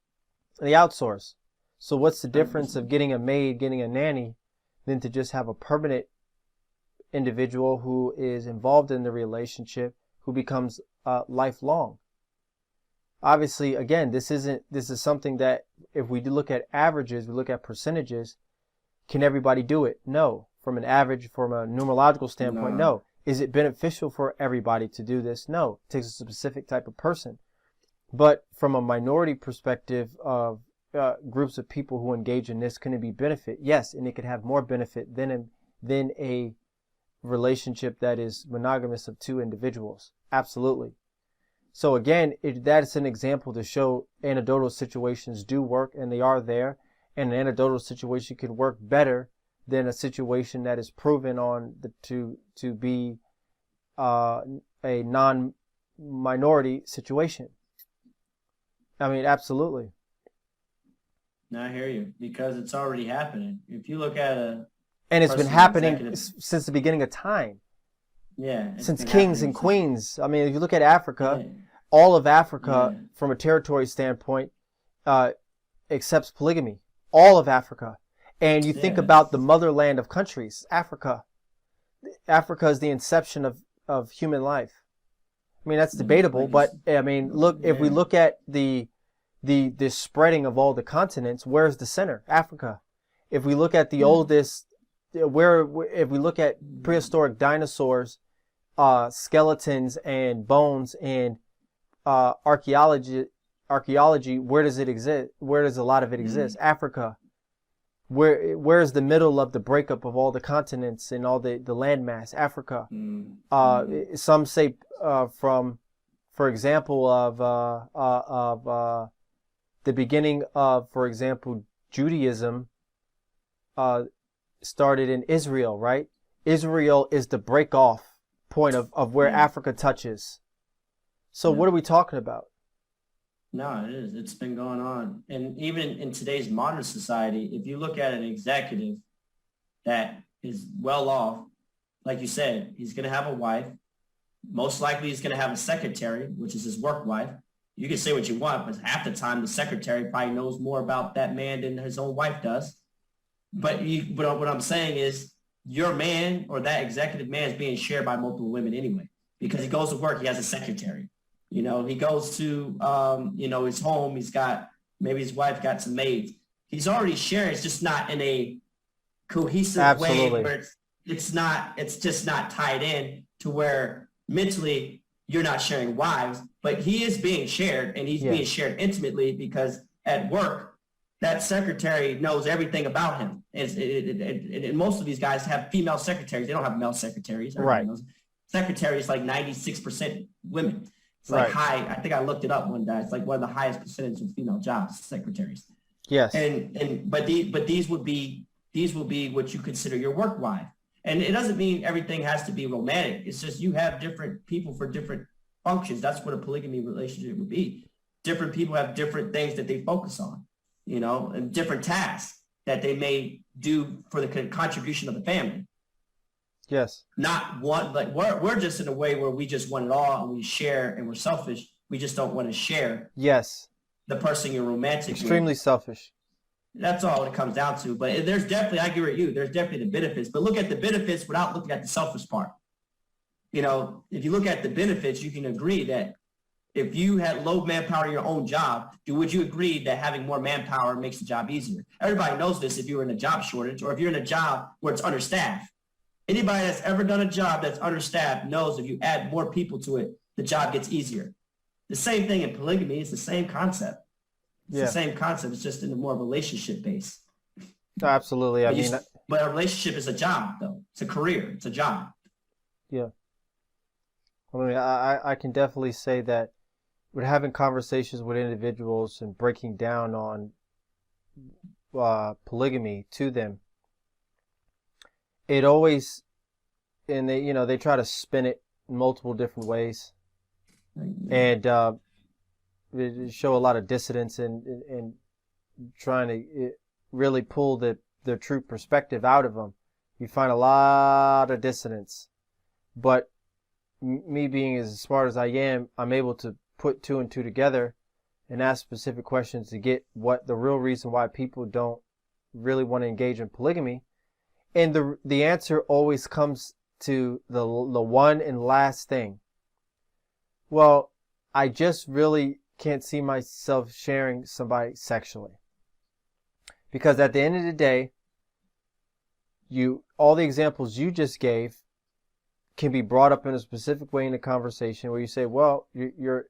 They outsource. So what's the difference of getting a maid, getting a nanny, than to just have a permanent individual who is involved in the relationship, who becomes lifelong? Obviously, again, this is something that if we do look at averages, we look at percentages, can everybody do it? No. From a numerological standpoint, no. Is it beneficial for everybody to do this? No. It takes a specific type of person. But from a minority perspective of groups of people who engage in this, can it be benefit? Yes, and it could have more benefit than a relationship that is monogamous of two individuals. Absolutely. So again, that's an example to show anecdotal situations do work, and they are there. And an anecdotal situation can work better than a situation that is proven to be a non-minority situation. I mean, absolutely. No, I hear you, because it's already happening. If you look at and it's been happening since the beginning of time. Yeah. Since kings and queens. I mean, if you look at Africa, all of Africa, from a territory standpoint, accepts polygamy. All of Africa. And you think about the motherland of countries, Africa. Africa is the inception of human life. I mean, that's debatable, but I mean, look, if we look at the spreading of all the continents, where's the center? Africa. If we look at the oldest, if we look at prehistoric dinosaurs, skeletons and bones and archaeology, where does it exist? Where does a lot of it exist? Africa. Where's the middle of the breakup of all the continents and all the landmass? Africa. Some say for example, of the beginning of, for example, Judaism started in Israel, right? Israel is the break off point of where Africa touches. So what are we talking about? No, it is. It's been going on. And even in today's modern society, if you look at an executive that is well off, like you said, he's going to have a wife. Most likely he's going to have a secretary, which is his work wife. You can say what you want, but half the time the secretary probably knows more about that man than his own wife does. But what I'm saying is your man or that executive man is being shared by multiple women anyway, because he goes to work, he has a secretary. You know, he goes to, his home. He's got, maybe his wife got some maids. He's already sharing. It's just not in a cohesive way where it's just not tied in to where mentally you're not sharing wives, but he is being shared, and he's being shared intimately, because at work, that secretary knows everything about him. And most of these guys have female secretaries. They don't have male secretaries. Right. Secretaries like 96% women. It's like Right. high. I think I looked it up one day. It's like one of the highest percentage of female jobs, secretaries. Yes. But these will be what you consider your work wife. And it doesn't mean everything has to be romantic. It's just you have different people for different functions. That's what a polygamy relationship would be. Different people have different things that they focus on, and different tasks that they may do for the contribution of the family. Yes. Not one, like we're just in a way where we just want it all and we share and we're selfish. We just don't want to share Yes. the person you're romantic with. Extremely selfish. That's all it comes down to. But there's definitely, I agree with you, there's definitely the benefits. But look at the benefits without looking at the selfish part. If you look at the benefits, you can agree that if you had low manpower in your own job, would you agree that having more manpower makes the job easier? Everybody knows this if you're in a job shortage or if you're in a job where it's understaffed. Anybody that's ever done a job that's understaffed knows if you add more people to it, the job gets easier. The same thing in polygamy. It's the same concept. It's the same concept. It's just in a more relationship base. Absolutely. But a relationship is a job, though. It's a career. It's a job. Yeah. I can definitely say that with having conversations with individuals and breaking down on polygamy to them, it always, and they try to spin it in multiple different ways, and they show a lot of dissonance and trying to really pull the true perspective out of them. You find a lot of dissonance, but me being as smart as I am, I'm able to put two and two together and ask specific questions to get what the real reason why people don't really want to engage in polygamy. And the answer always comes to the one and last thing. Well, I just really can't see myself sharing somebody sexually. Because at the end of the day, all the examples you just gave can be brought up in a specific way in a conversation where you say, well, your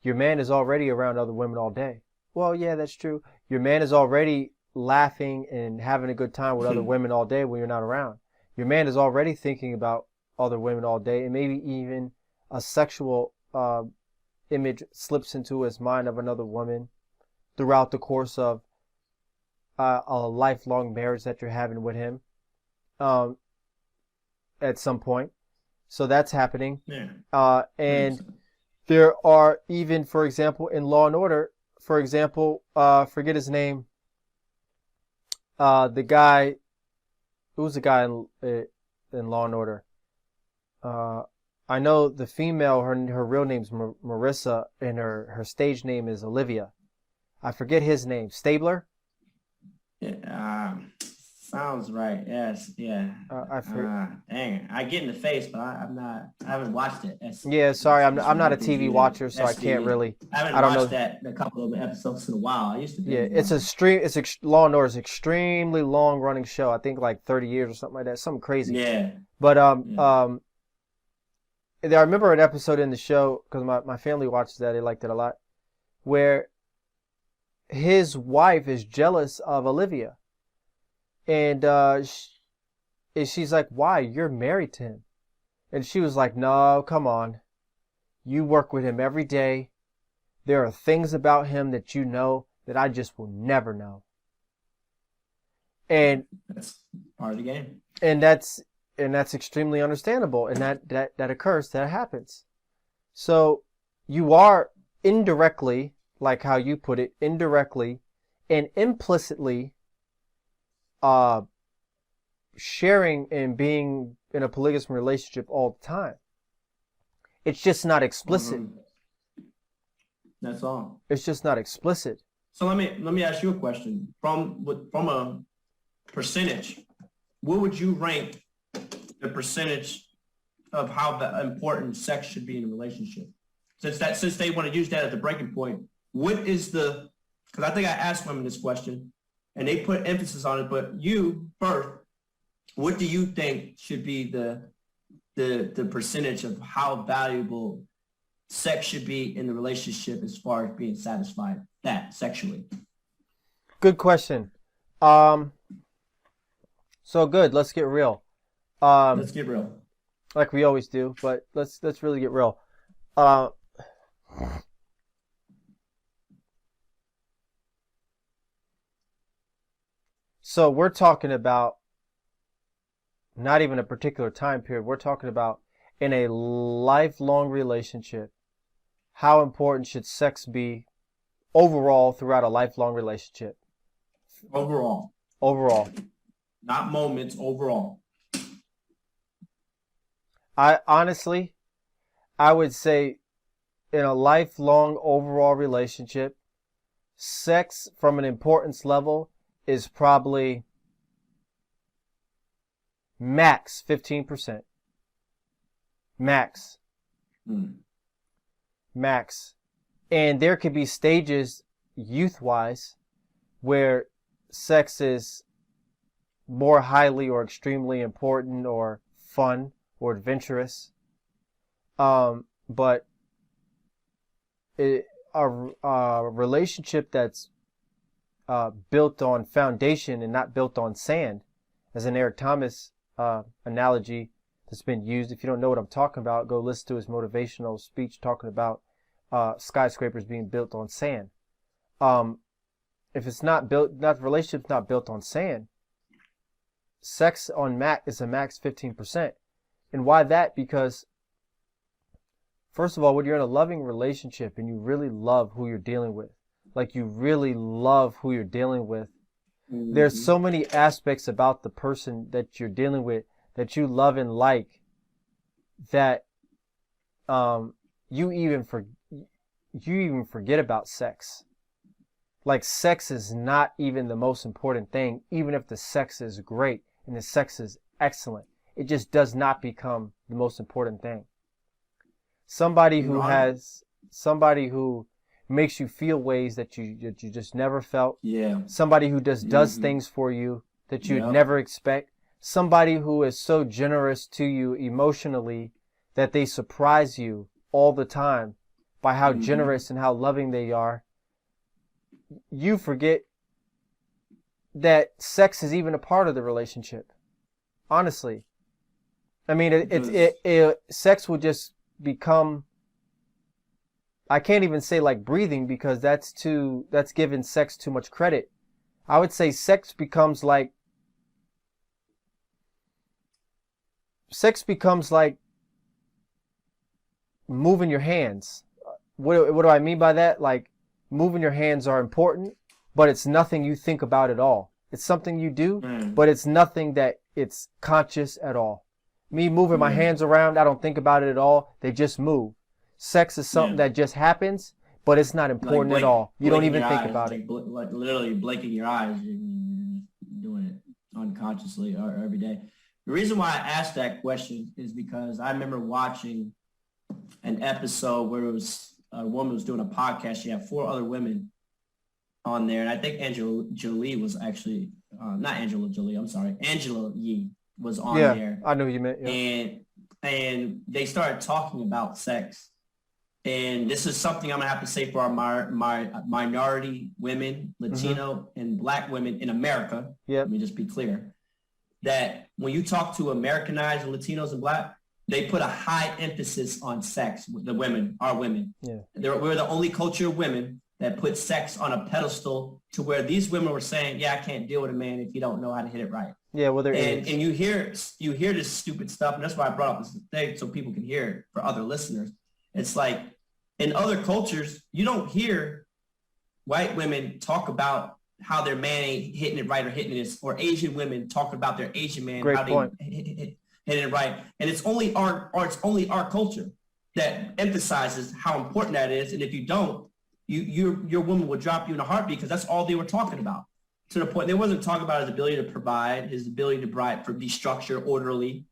man is already around other women all day. Well, yeah, that's true. Your man is already laughing and having a good time with other women all day when you're not around. Your man is already thinking about other women all day, and maybe even a sexual image slips into his mind of another woman throughout the course of a lifelong marriage that you're having with him at some point. So that's happening. Yeah. And there are even, for example, in Law and Order, for example, forget his name. The guy, who's the guy in Law and Order? I know the female, her real name's Marissa, and her stage name is Olivia. I forget his name. Stabler? Yeah, sounds right. Yes, yeah. Dang, I get in the face, but I haven't watched it. Yeah, sorry, I'm not a TV watcher, so I can't really. I haven't watched that a couple of episodes in a while. I used to. Yeah, Law and Order is an extremely long running show. I think like 30 years or something like that. Something crazy. Yeah. But I remember an episode in the show because my family watches that. They liked it a lot, where his wife is jealous of Olivia. And she's like, why? You're married to him. And she was like, no, come on. You work with him every day. There are things about him that you know that I just will never know. And that's part of the game. And that's extremely understandable. And that occurs, that happens. So you are indirectly, like how you put it, indirectly and implicitly sharing and being in a polygamous relationship all the time. It's just not explicit. That's all. It's just not explicit. So let me ask you a question. From a percentage, what would you rank the percentage of how important sex should be in a relationship? Since they want to use that as a breaking point, what is because I think I asked women this question and they put emphasis on it, but you first, what do you think should be the percentage of how valuable sex should be in the relationship as far as being satisfied sexually? Good question. So good. Let's get real. Let's get real. Like we always do, but let's really get real. So we're talking about not even a particular time period. We're talking about in a lifelong relationship. How important should sex be overall throughout a lifelong relationship? Overall. Overall. Not moments, overall. I would say in a lifelong overall relationship, sex from an importance level is probably max 15%. Max. Max. And there could be stages youth-wise where sex is more highly or extremely important or fun or adventurous. But a relationship that's built on foundation and not built on sand, as an Eric Thomas analogy that's been used. If you don't know what I'm talking about, go listen to his motivational speech talking about skyscrapers being built on sand. If it's not built, the relationship's not built on sand, sex on max is a max 15%. And why that? Because first of all, when you're in a loving relationship and you really love who you're dealing with, like you really love who you're dealing with, there's so many aspects about the person that you're dealing with that you love and like that you even forget about sex. Like sex is not even the most important thing, even if the sex is great and the sex is excellent. It just does not become the most important thing. Somebody who makes you feel ways that you just never felt. Yeah. Somebody who does things for you that you'd never expect. Somebody who is so generous to you emotionally that they surprise you all the time by how generous and how loving they are. You forget that sex is even a part of the relationship. Honestly. I mean, sex will just become, I can't even say like breathing because that's giving sex too much credit. I would say sex becomes like moving your hands. What do I mean by that? Like moving your hands are important, but it's nothing you think about at all. It's something you do, but it's nothing that it's conscious at all. Me moving my hands around, I don't think about it at all. They just move. Sex is something that just happens, but it's not important at all. You don't even think about it. Like literally blinking your eyes, you're doing it unconsciously or every day. The reason why I asked that question is because I remember watching an episode where it was a woman was doing a podcast. She had 4 other women on there, and I think Angela Jolie was actually not Angela Jolie. I'm sorry, Angela Yee was on there. I know who you meant. Yeah. And they started talking about sex. And this is something I'm going to have to say for our minority women, Latino and Black women in America. Let me just be clear that when you talk to Americanized Latinos and Black, they put a high emphasis on sex. The women, our women. Yeah. We're the only culture of women that put sex on a pedestal to where these women were saying, yeah, I can't deal with a man if you don't know how to hit it right. Yeah, well, and you hear this stupid stuff, and that's why I brought up this thing so people can hear it for other listeners. It's like in other cultures, you don't hear white women talk about how their man ain't hitting it right or hitting it, or Asian women talk about their Asian man Great how point. they hitting it right. And it's only our culture that emphasizes how important that is. And if you don't, your woman will drop you in a heartbeat because that's all they were talking about. To the point, they wasn't talking about his ability to provide, his ability to be structured, orderly,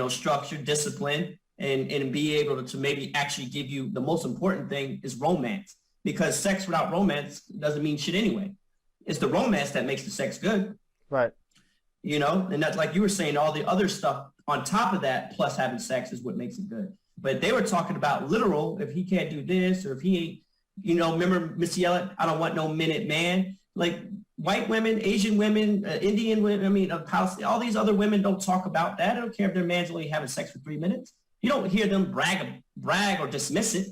structured, disciplined, and be able to maybe actually give you the most important thing is romance. Because sex without romance doesn't mean shit anyway. It's the romance that makes the sex good. Right. And that's like you were saying, all the other stuff on top of that, plus having sex is what makes it good. But they were talking about literal, if he can't do this, or if he ain't, remember Missy Elliott, I don't want no minute man. Like white women, Asian women, Indian women, all these other women don't talk about that. I don't care if their man's only having sex for 3 minutes. You don't hear them brag or dismiss it.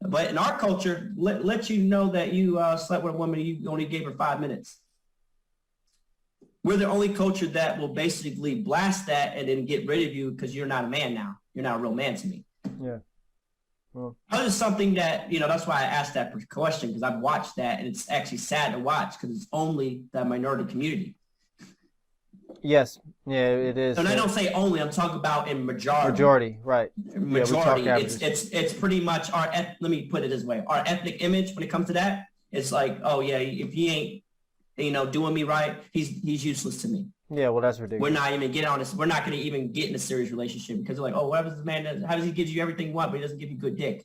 But in our culture, let you know that you slept with a woman and you only gave her 5 minutes. We're the only culture that will basically blast that and then get rid of you because you're not a man now. You're not a real man to me. Yeah. Well, that is something that, that's why I asked that question, because I've watched that, and it's actually sad to watch because it's only the minority community. Yes. Yeah, it is. And I don't say only, I'm talking about in majority. Majority, right. Majority. Yeah, it's pretty much let me put it this way. Our ethnic image when it comes to that, it's like, oh yeah, if he ain't, doing me right, he's useless to me. Yeah, well, that's ridiculous. We're not even getting on this. We're not going to even get in a serious relationship because they're like, oh, what happens this man? How does he give you everything you want, but he doesn't give you good dick?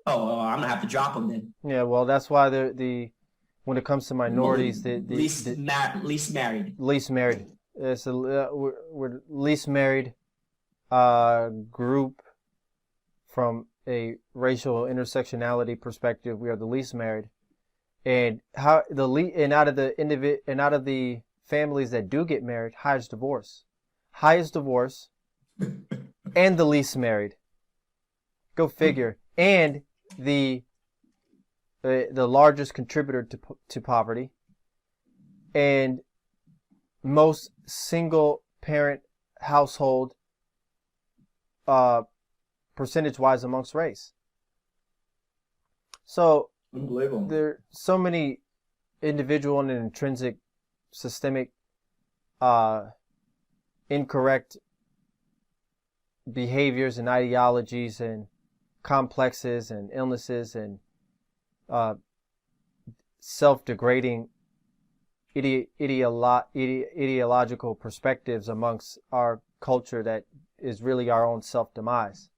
Oh, well, I'm gonna have to drop him then. Yeah, well, that's why when it comes to minorities, least married. Least married. It's we're least married group from a racial intersectionality perspective. We are the least married, and out of the families that do get married, highest divorce, and the least married. Go figure. And the largest contributor to poverty, and most single parent household percentage-wise amongst race. So unbelievable. There are so many individual and intrinsic systemic incorrect behaviors and ideologies and complexes and illnesses and self-degrading ideological perspectives amongst our culture that is really our own self-demise.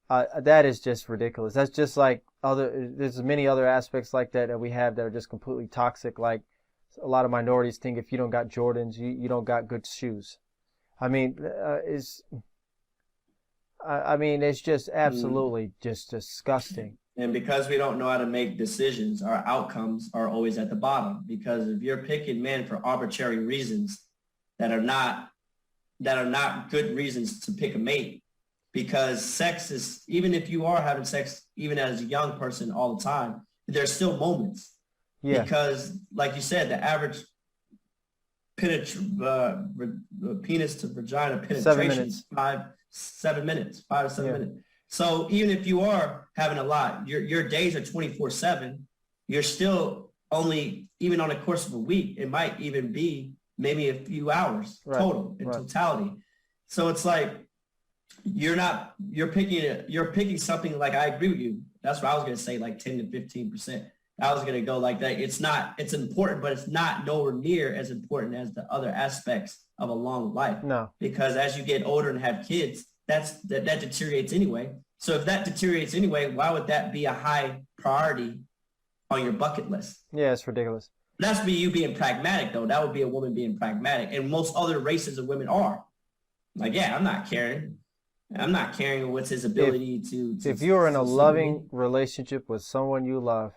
That is just ridiculous. That's just like there's many other aspects like that we have that are just completely toxic. Like a lot of minorities think if you don't got Jordans, you don't got good shoes. I mean, it's just absolutely just disgusting. And because we don't know how to make decisions, our outcomes are always at the bottom. Because if you're picking men for arbitrary reasons that are not good reasons to pick a mate, because sex is, even if you are having sex, even as a young person all the time, there's still moments. Yeah. Because like you said, the average penis to vagina penetration is 5 to 7 minutes. So even if you are having a lot, your days are 24/7. You're still only, even on the course of a week, it might even be maybe a few hours total in totality. So it's like you're picking something like, I agree with you. That's what I was going to say, like 10 to 15%. I was going to go like that. It's important, but it's not nowhere near as important as the other aspects of a long life. No. Because as you get older and have kids, that deteriorates anyway. So if that deteriorates anyway, why would that be a high priority on your bucket list? Yeah, it's ridiculous. That's you being pragmatic, though. That would be a woman being pragmatic. And most other races of women are. Like, yeah, I'm not caring what's his ability to if you're in a loving relationship with someone you love,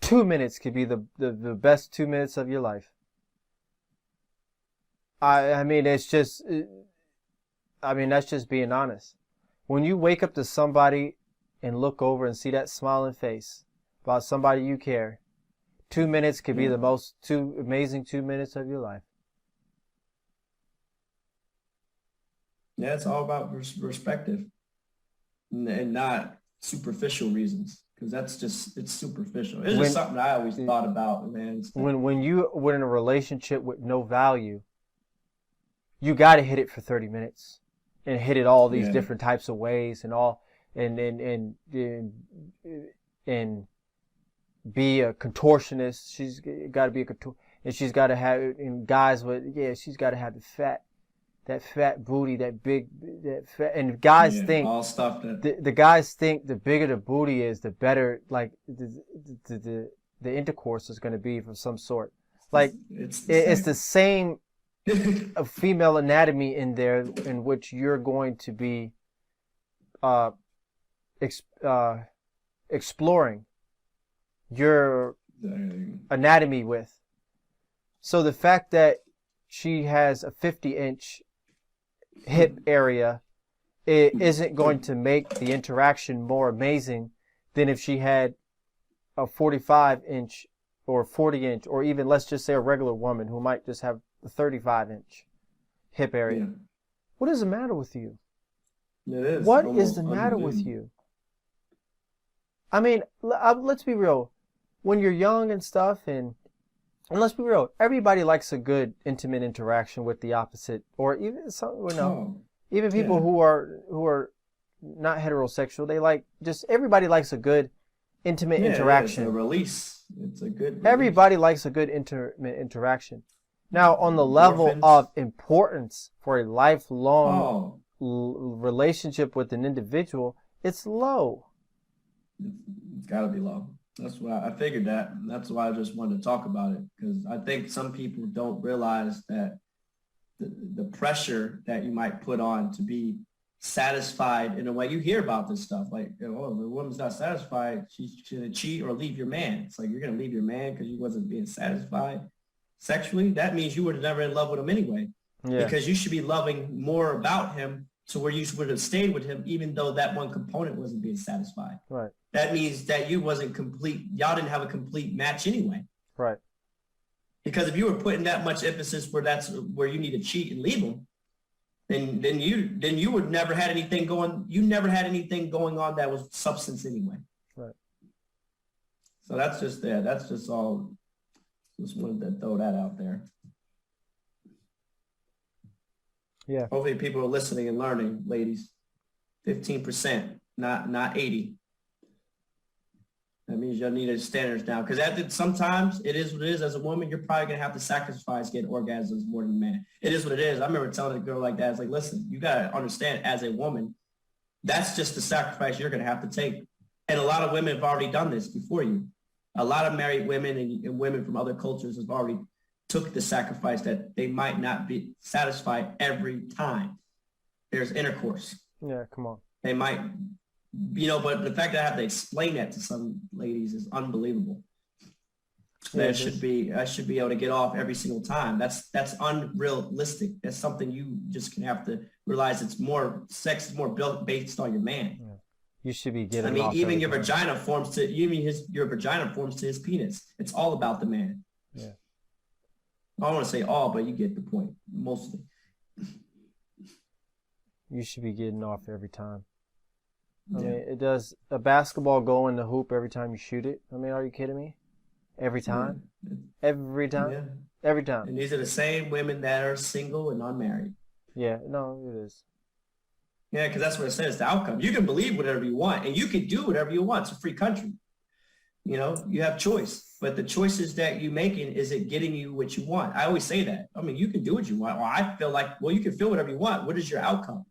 2 minutes could be the best 2 minutes of your life. I mean, that's just being honest. When you wake up to somebody and look over and see that smiling face about somebody you care, 2 minutes could be the most amazing 2 minutes of your life. Yeah, it's all about perspective and not superficial reasons, because it's superficial. It's just something I always thought about, man. When you're in a relationship with no value, you got to hit it for 30 minutes and hit it all these different types of ways and be a contortionist. She's got to be and she's got to have, and guys she's got to have that fat booty, that fat, and guys think all stuff that the guys think the bigger the booty is, the better, like the intercourse is going to be of some sort. Like it's the same female anatomy in there in which you're going to be exploring your anatomy with. So the fact that she has a 50-inch hip area it isn't going to make the interaction more amazing than if she had a 45-inch or 40-inch, or even, let's just say, a regular woman who might just have a 35-inch hip area. Yeah. What is the matter with you? It is. What is the matter with you? I mean, let's be real. When you're young and stuff, and let's be real, everybody likes a good intimate interaction with the opposite, or even even people who are not heterosexual. They like, just everybody likes a good intimate interaction. It's a release. It's a good release. Everybody likes a good intimate interaction. Now, on the level of importance for a lifelong relationship with an individual, it's low. It's got to be low. That's why I figured that. And that's why I just wanted to talk about it, because I think some people don't realize that the pressure that you might put on to be satisfied in a way. You hear about this stuff like, oh, the woman's not satisfied, she's going to cheat or leave your man. It's like, you're going to leave your man because you wasn't being satisfied sexually? That means you were never in love with him anyway. Yeah. Because you should be loving more about him to where you would have stayed with him even though that one component wasn't being satisfied. Right. That means that you wasn't complete. Y'all didn't have a complete match anyway. Right. Because if you were putting that much emphasis where that's where you need to cheat and leave him, then you would never had anything going. You never had anything going on that was substance anyway. Right. So that's just there. That's just all. Just wanted to throw that out there. Yeah. Hopefully people are listening and learning, ladies. 15%, not 80. That means y'all need a standards now. Because sometimes it is what it is. As a woman, you're probably going to have to sacrifice getting orgasms more than a man. It is what it is. I remember telling a girl like that, it's like, listen, you got to understand as a woman, that's just the sacrifice you're going to have to take. And a lot of women have already done this before you. A lot of married women and women from other cultures have already took the sacrifice that they might not be satisfied every time there's intercourse. Yeah, come on. They might, but the fact that I have to explain that to some ladies is unbelievable. Yeah, I should be able to get off every single time. That's unrealistic. That's something you just can have to realize. Sex is more built based on your man. Yeah. You should be getting. I mean, off even your time. vagina forms to your vagina forms to his penis. It's all about the man. Yeah. I don't want to say all, but you get the point. Mostly. You should be getting off every time. I mean, it does a basketball go in the hoop every time you shoot it. I mean, are you kidding me? Every time? Yeah. Every time? Yeah. Every time. And these are the same women that are single and unmarried. Yeah, no, it is. Yeah, because that's what it says, the outcome. You can believe whatever you want, and you can do whatever you want. It's a free country. You have choice. But the choices that you're making, is it getting you what you want? I always say that. I mean, you can do what you want. Well, I feel like, you can feel whatever you want. What is your outcome?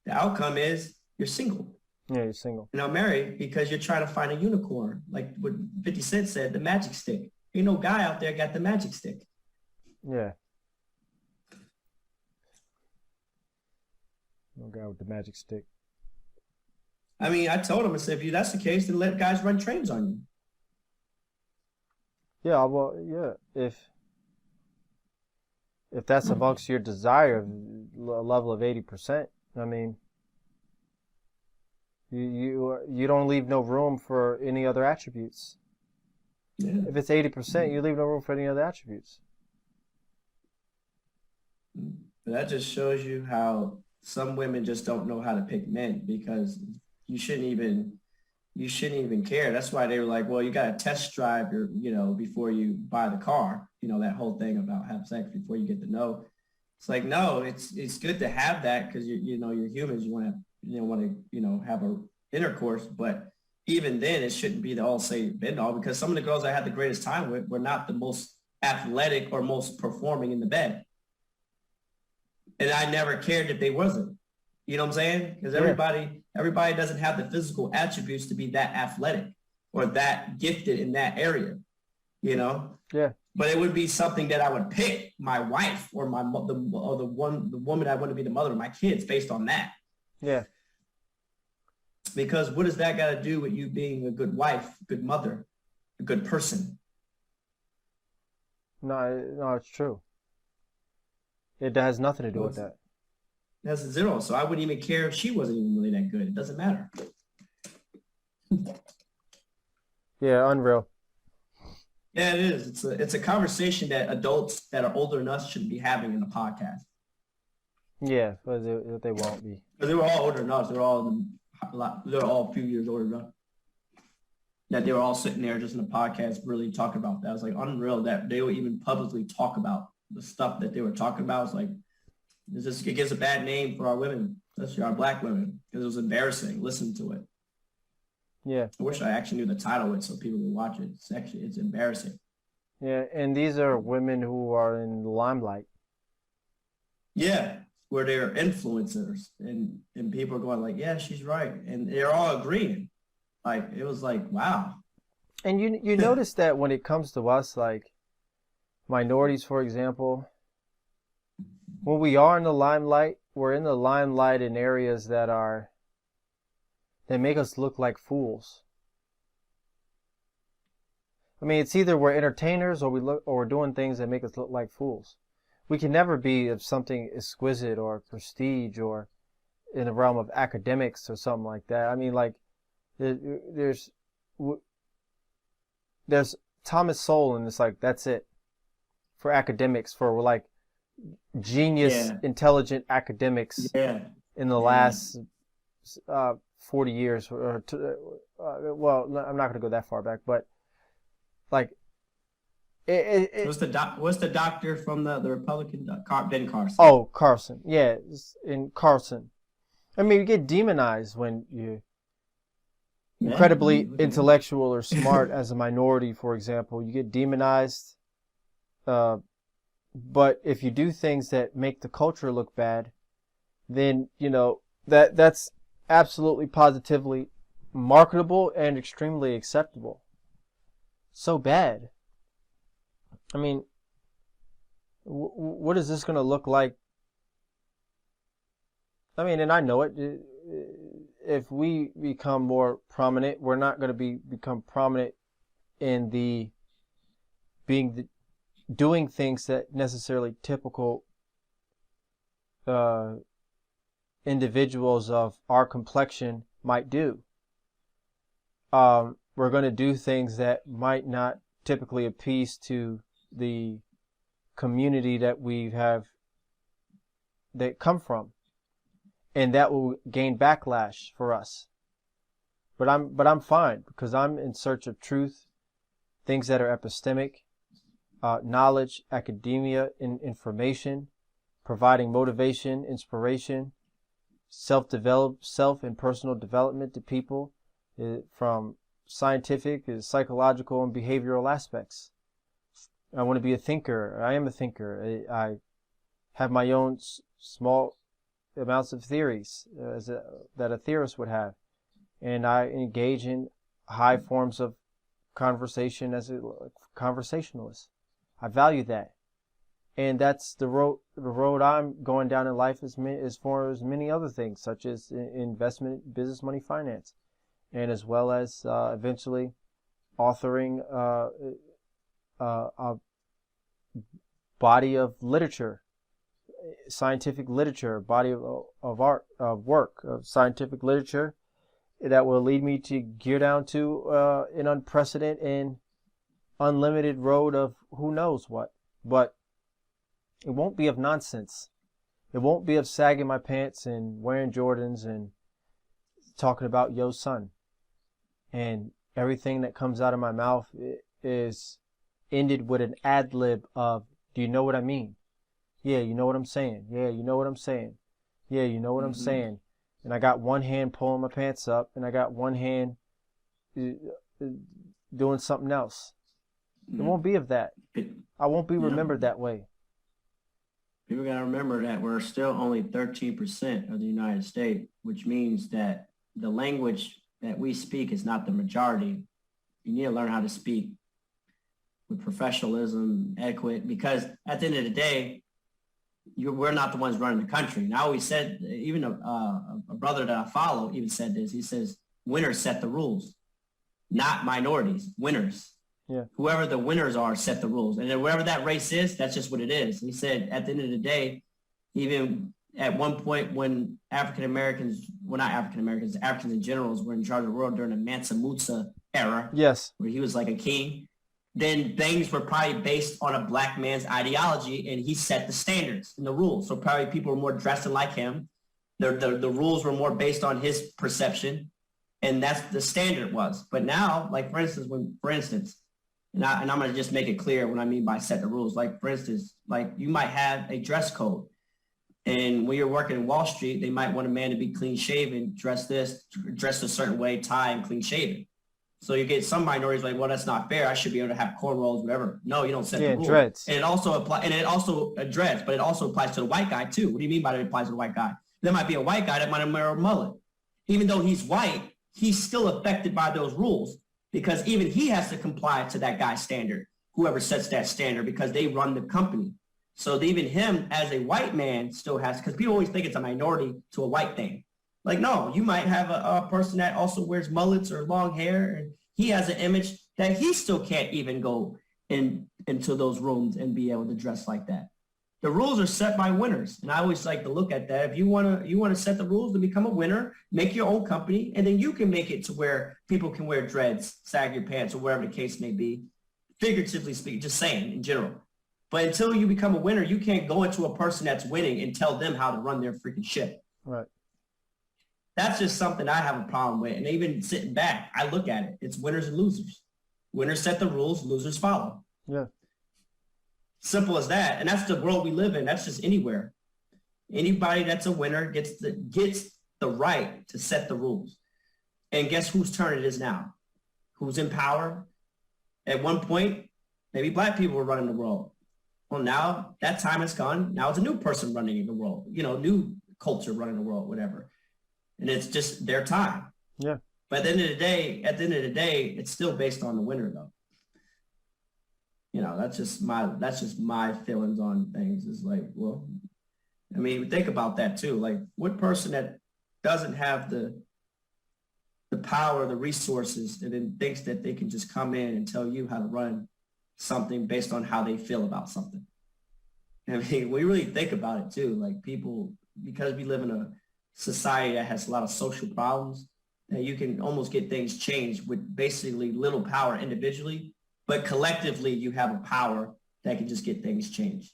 The outcome is you're single. Yeah, you're single. You're not married because you're trying to find a unicorn. Like what 50 Cent said, the magic stick. Ain't no guy out there got the magic stick. Yeah. No guy with the magic stick. I mean, I told him, I said, if that's the case, then let guys run trains on you. Yeah, well, yeah. If that's amongst your desire, a level of 80%, I mean, you don't leave no room for any other attributes. Yeah. If it's 80%, you leave no room for any other attributes. But that just shows you how some women just don't know how to pick men, because you shouldn't even care. That's why they were like, well, you got to test drive before you buy the car. That whole thing about have sex before you get to know. It's like, no, it's good to have that because you're humans. You want to have a intercourse, but even then it shouldn't be the all say bend all, because some of the girls I had the greatest time with were not the most athletic or most performing in the bed. And I never cared if they wasn't. You know what I'm saying? Because everybody doesn't have the physical attributes to be that athletic or that gifted in that area. Yeah. But it would be something that I would pick my wife or the woman I want to be the mother of my kids based on that. Yeah. Because what does that got to do with you being a good wife, good mother, a good person? No, it's true. It has nothing to do with that. That's a 0. So I wouldn't even care if she wasn't even really that good. It doesn't matter. Yeah, unreal. Yeah, it is. It's a conversation that adults that are older than us should be having in the podcast. Yeah, but they won't be. Because they were all older than us. They're all a few years older than us. That they were all sitting there just in the podcast really talking about that. It was like unreal that they would even publicly talk about the stuff that they were talking about. It's like, it gives a bad name for our women, especially our black women, because it was embarrassing. Listen to it. Yeah. I wish I actually knew the title of it so people would watch it. It's embarrassing. Yeah, and these are women who are in the limelight. Yeah, where they're influencers and people are going like, yeah, she's right. And they're all agreeing. Like, it was like, wow. And you notice that when it comes to us, like minorities, for example, when we are in the limelight, we're in the limelight in areas that make us look like fools. I mean, it's either we're entertainers or we're doing things that make us look like fools. We can never be of something exquisite or prestige or in the realm of academics or something like that. I mean, like there's Thomas Sowell, and it's like that's it for academics, for like genius, intelligent academics in the last 40 years well, I'm not going to go that far back, but like what's the doctor from the Republican, Ben Carson? Oh, Carson. Yeah, in Carson. I mean, you get demonized when you're incredibly intellectual or smart as a minority, for example. You get demonized. But if you do things that make the culture look bad, then, that's absolutely positively marketable and extremely acceptable. So bad. I mean, what is this going to look like? I mean, and I know it. If we become more prominent, we're not going to become prominent in doing things that necessarily typical individuals of our complexion might do. We're going to do things that might not typically appease to the community that that come from, and that will gain backlash for us. But I'm fine, because I'm in search of truth, things that are epistemic, knowledge, academia, information, providing motivation, inspiration, self and personal development to people, from scientific, psychological, and behavioral aspects. I want to be a thinker. I am a thinker. I have my own small amounts of theories that a theorist would have, and I engage in high forms of conversation as a conversationalist. I value that, and that's the road I'm going down in life, as far as many other things, such as investment, business, money, finance, and as well as eventually authoring a body of literature, scientific literature, body of art, of work, of scientific literature that will lead me to gear down to an unprecedented and unlimited road of who knows what. But it won't be of nonsense. It won't be of sagging my pants and wearing Jordans and talking about yo son. And everything that comes out of my mouth is ended with an ad lib of, do you know what I mean? Yeah, you know what I'm saying. Yeah, you know what I'm saying. Yeah, you know what I'm saying. And I got one hand pulling my pants up, and I got one hand doing something else. It won't be of that. I won't be remembered that way. People got to remember that we're still only 13% of the United States, which means that the language that we speak is not the majority. You need to learn how to speak with professionalism, etiquette, because at the end of the day, we're not the ones running the country. And I always said, even a brother that I follow even said this. He says, winners set the rules, not minorities, winners. Yeah. Whoever the winners are set the rules. And then wherever that race is, that's just what it is. He said, at the end of the day, even at one point when African Americans in general were in charge of the world during the Mansa Musa era, Yes. where he was like a king, then things were probably based on a black man's ideology, and he set the standards and the rules. So probably people were more dressing like him. The rules were more based on his perception, and that's the standard was. But now, like for instance, and I'm going to just make it clear what I mean by set the rules. Like for instance, like you might have a dress code, and when you're working in Wall Street, they might want a man to be clean shaven, dressed a certain way, tie and clean shaven. So you get some minorities like, well, that's not fair. I should be able to have cornrows, whatever. No, you don't set the rules. Dreads. And it also dreads, but it also applies to the white guy too. What do you mean by that it applies to the white guy? There might be a white guy that might wear a mullet. Even though he's white, he's still affected by those rules because even he has to comply to that guy's standard, whoever sets that standard, because they run the company. So even him as a white man still has, because people always think it's a minority to a white thing. Like, no, you might have a person that also wears mullets or long hair, and he has an image that he still can't even go into those rooms and be able to dress like that. The rules are set by winners, and I always like to look at that. If you want to set the rules to become a winner, make your own company, and then you can make it to where people can wear dreads, sag your pants, or whatever the case may be. Figuratively speaking, just saying in general. But until you become a winner, you can't go into a person that's winning and tell them how to run their freaking shit. Right. That's just something I have a problem with. And even sitting back, I look at it. It's winners and losers. Winners set the rules, losers follow. Yeah. Simple as that. And that's the world we live in. That's just anywhere. Anybody that's a winner gets the right to set the rules. And guess whose turn it is now? Who's in power? At one point, maybe black people were running the world. Well, now that time is gone. Now it's a new person running the world, new culture running the world, whatever. And it's just their time. Yeah. But at the end of the day, it's still based on the winner, though. That's just my feelings on things. Is like, well, I mean, think about that too. Like, what person that doesn't have the power, the resources, and then thinks that they can just come in and tell you how to run something based on how they feel about something? I mean, we really think about it too. Like people, because we live in a society that has a lot of social problems, that you can almost get things changed with basically little power individually, but collectively you have a power that can just get things changed.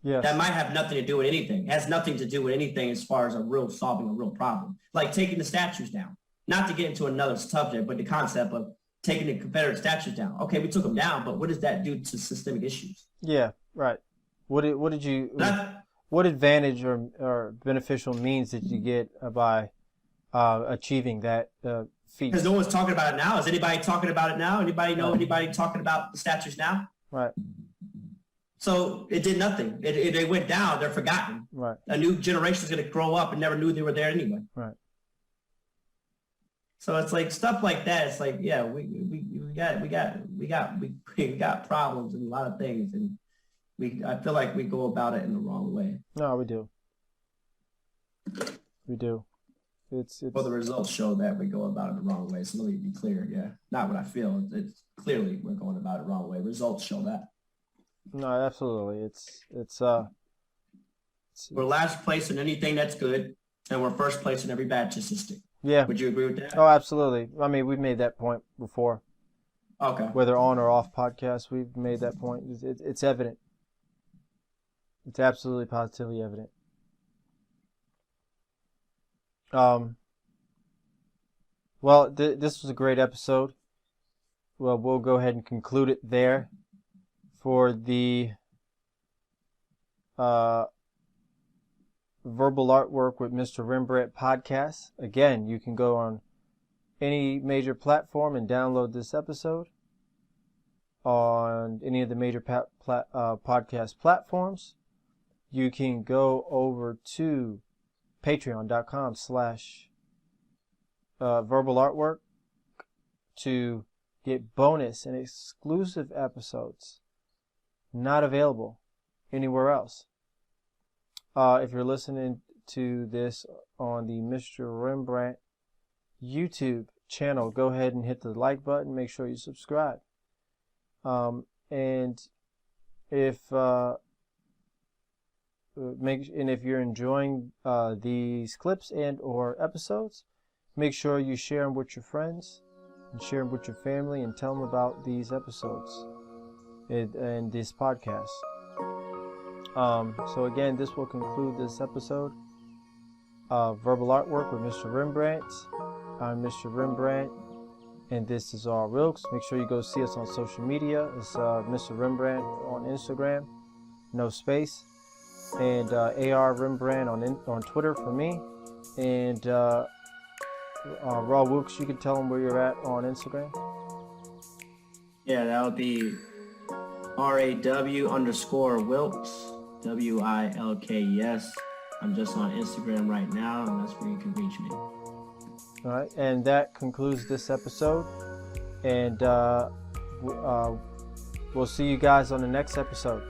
Yes. That might have nothing to do with anything. It has nothing to do with anything as far as solving a real problem. Like taking the statues down. Not to get into another subject, but the concept of taking the Confederate statues down. Okay, we took them down, but what does that do to systemic issues? Yeah, right. What advantage or beneficial means did you get by achieving that feat? Because no one's talking about it now. Is anybody talking about it now? Anybody know anybody talking about the statues now? Right. So it did nothing. They went down. They're forgotten. Right. A new generation is going to grow up and never knew they were there anyway. Right. So it's like stuff like that. It's like, yeah, we got problems and a lot of things, and I feel like we go about it in the wrong way. No, we do. We do. It's Well, the results show that we go about it the wrong way. So let me be clear. Yeah, not what I feel. It's clearly we're going about it the wrong way. Results show that. No, absolutely. We're last place in anything that's good, and we're first place in every bad statistic. Yeah. Would you agree with that? Oh, absolutely. I mean, we've made that point before. Okay. Whether on or off podcast, we've made that point. It's evident. It's absolutely positively evident. Well, this was a great episode. Well, we'll go ahead and conclude it there for the Verbal Artwork with Mr. Rembrandt podcast. Again, you can go on any major platform and download this episode on any of the major podcast platforms. You can go over to patreon.com/verbal artwork to get bonus and exclusive episodes not available anywhere else. If you're listening to this on the Mr. Rembrandt YouTube channel, go ahead and hit the like button. Make sure you subscribe. And if and if you're enjoying these clips and or episodes, make sure you share them with your friends and share them with your family and tell them about these episodes and this podcast. So again, this will conclude this episode of Verbal Artwork with Mr. Rembrandt. I'm Mr. Rembrandt, and this is Raw Wilkes. Make sure you go see us on social media. It's Mr. Rembrandt on Instagram, no space, and AR Rembrandt on Twitter for me, and Raw Wilkes. You can tell them where you're at on Instagram. Yeah, that would be RAW_Wilkes, WILKES. I'm just on Instagram right now, and that's where you can reach me. All right, and that concludes this episode, and we'll see you guys on the next episode.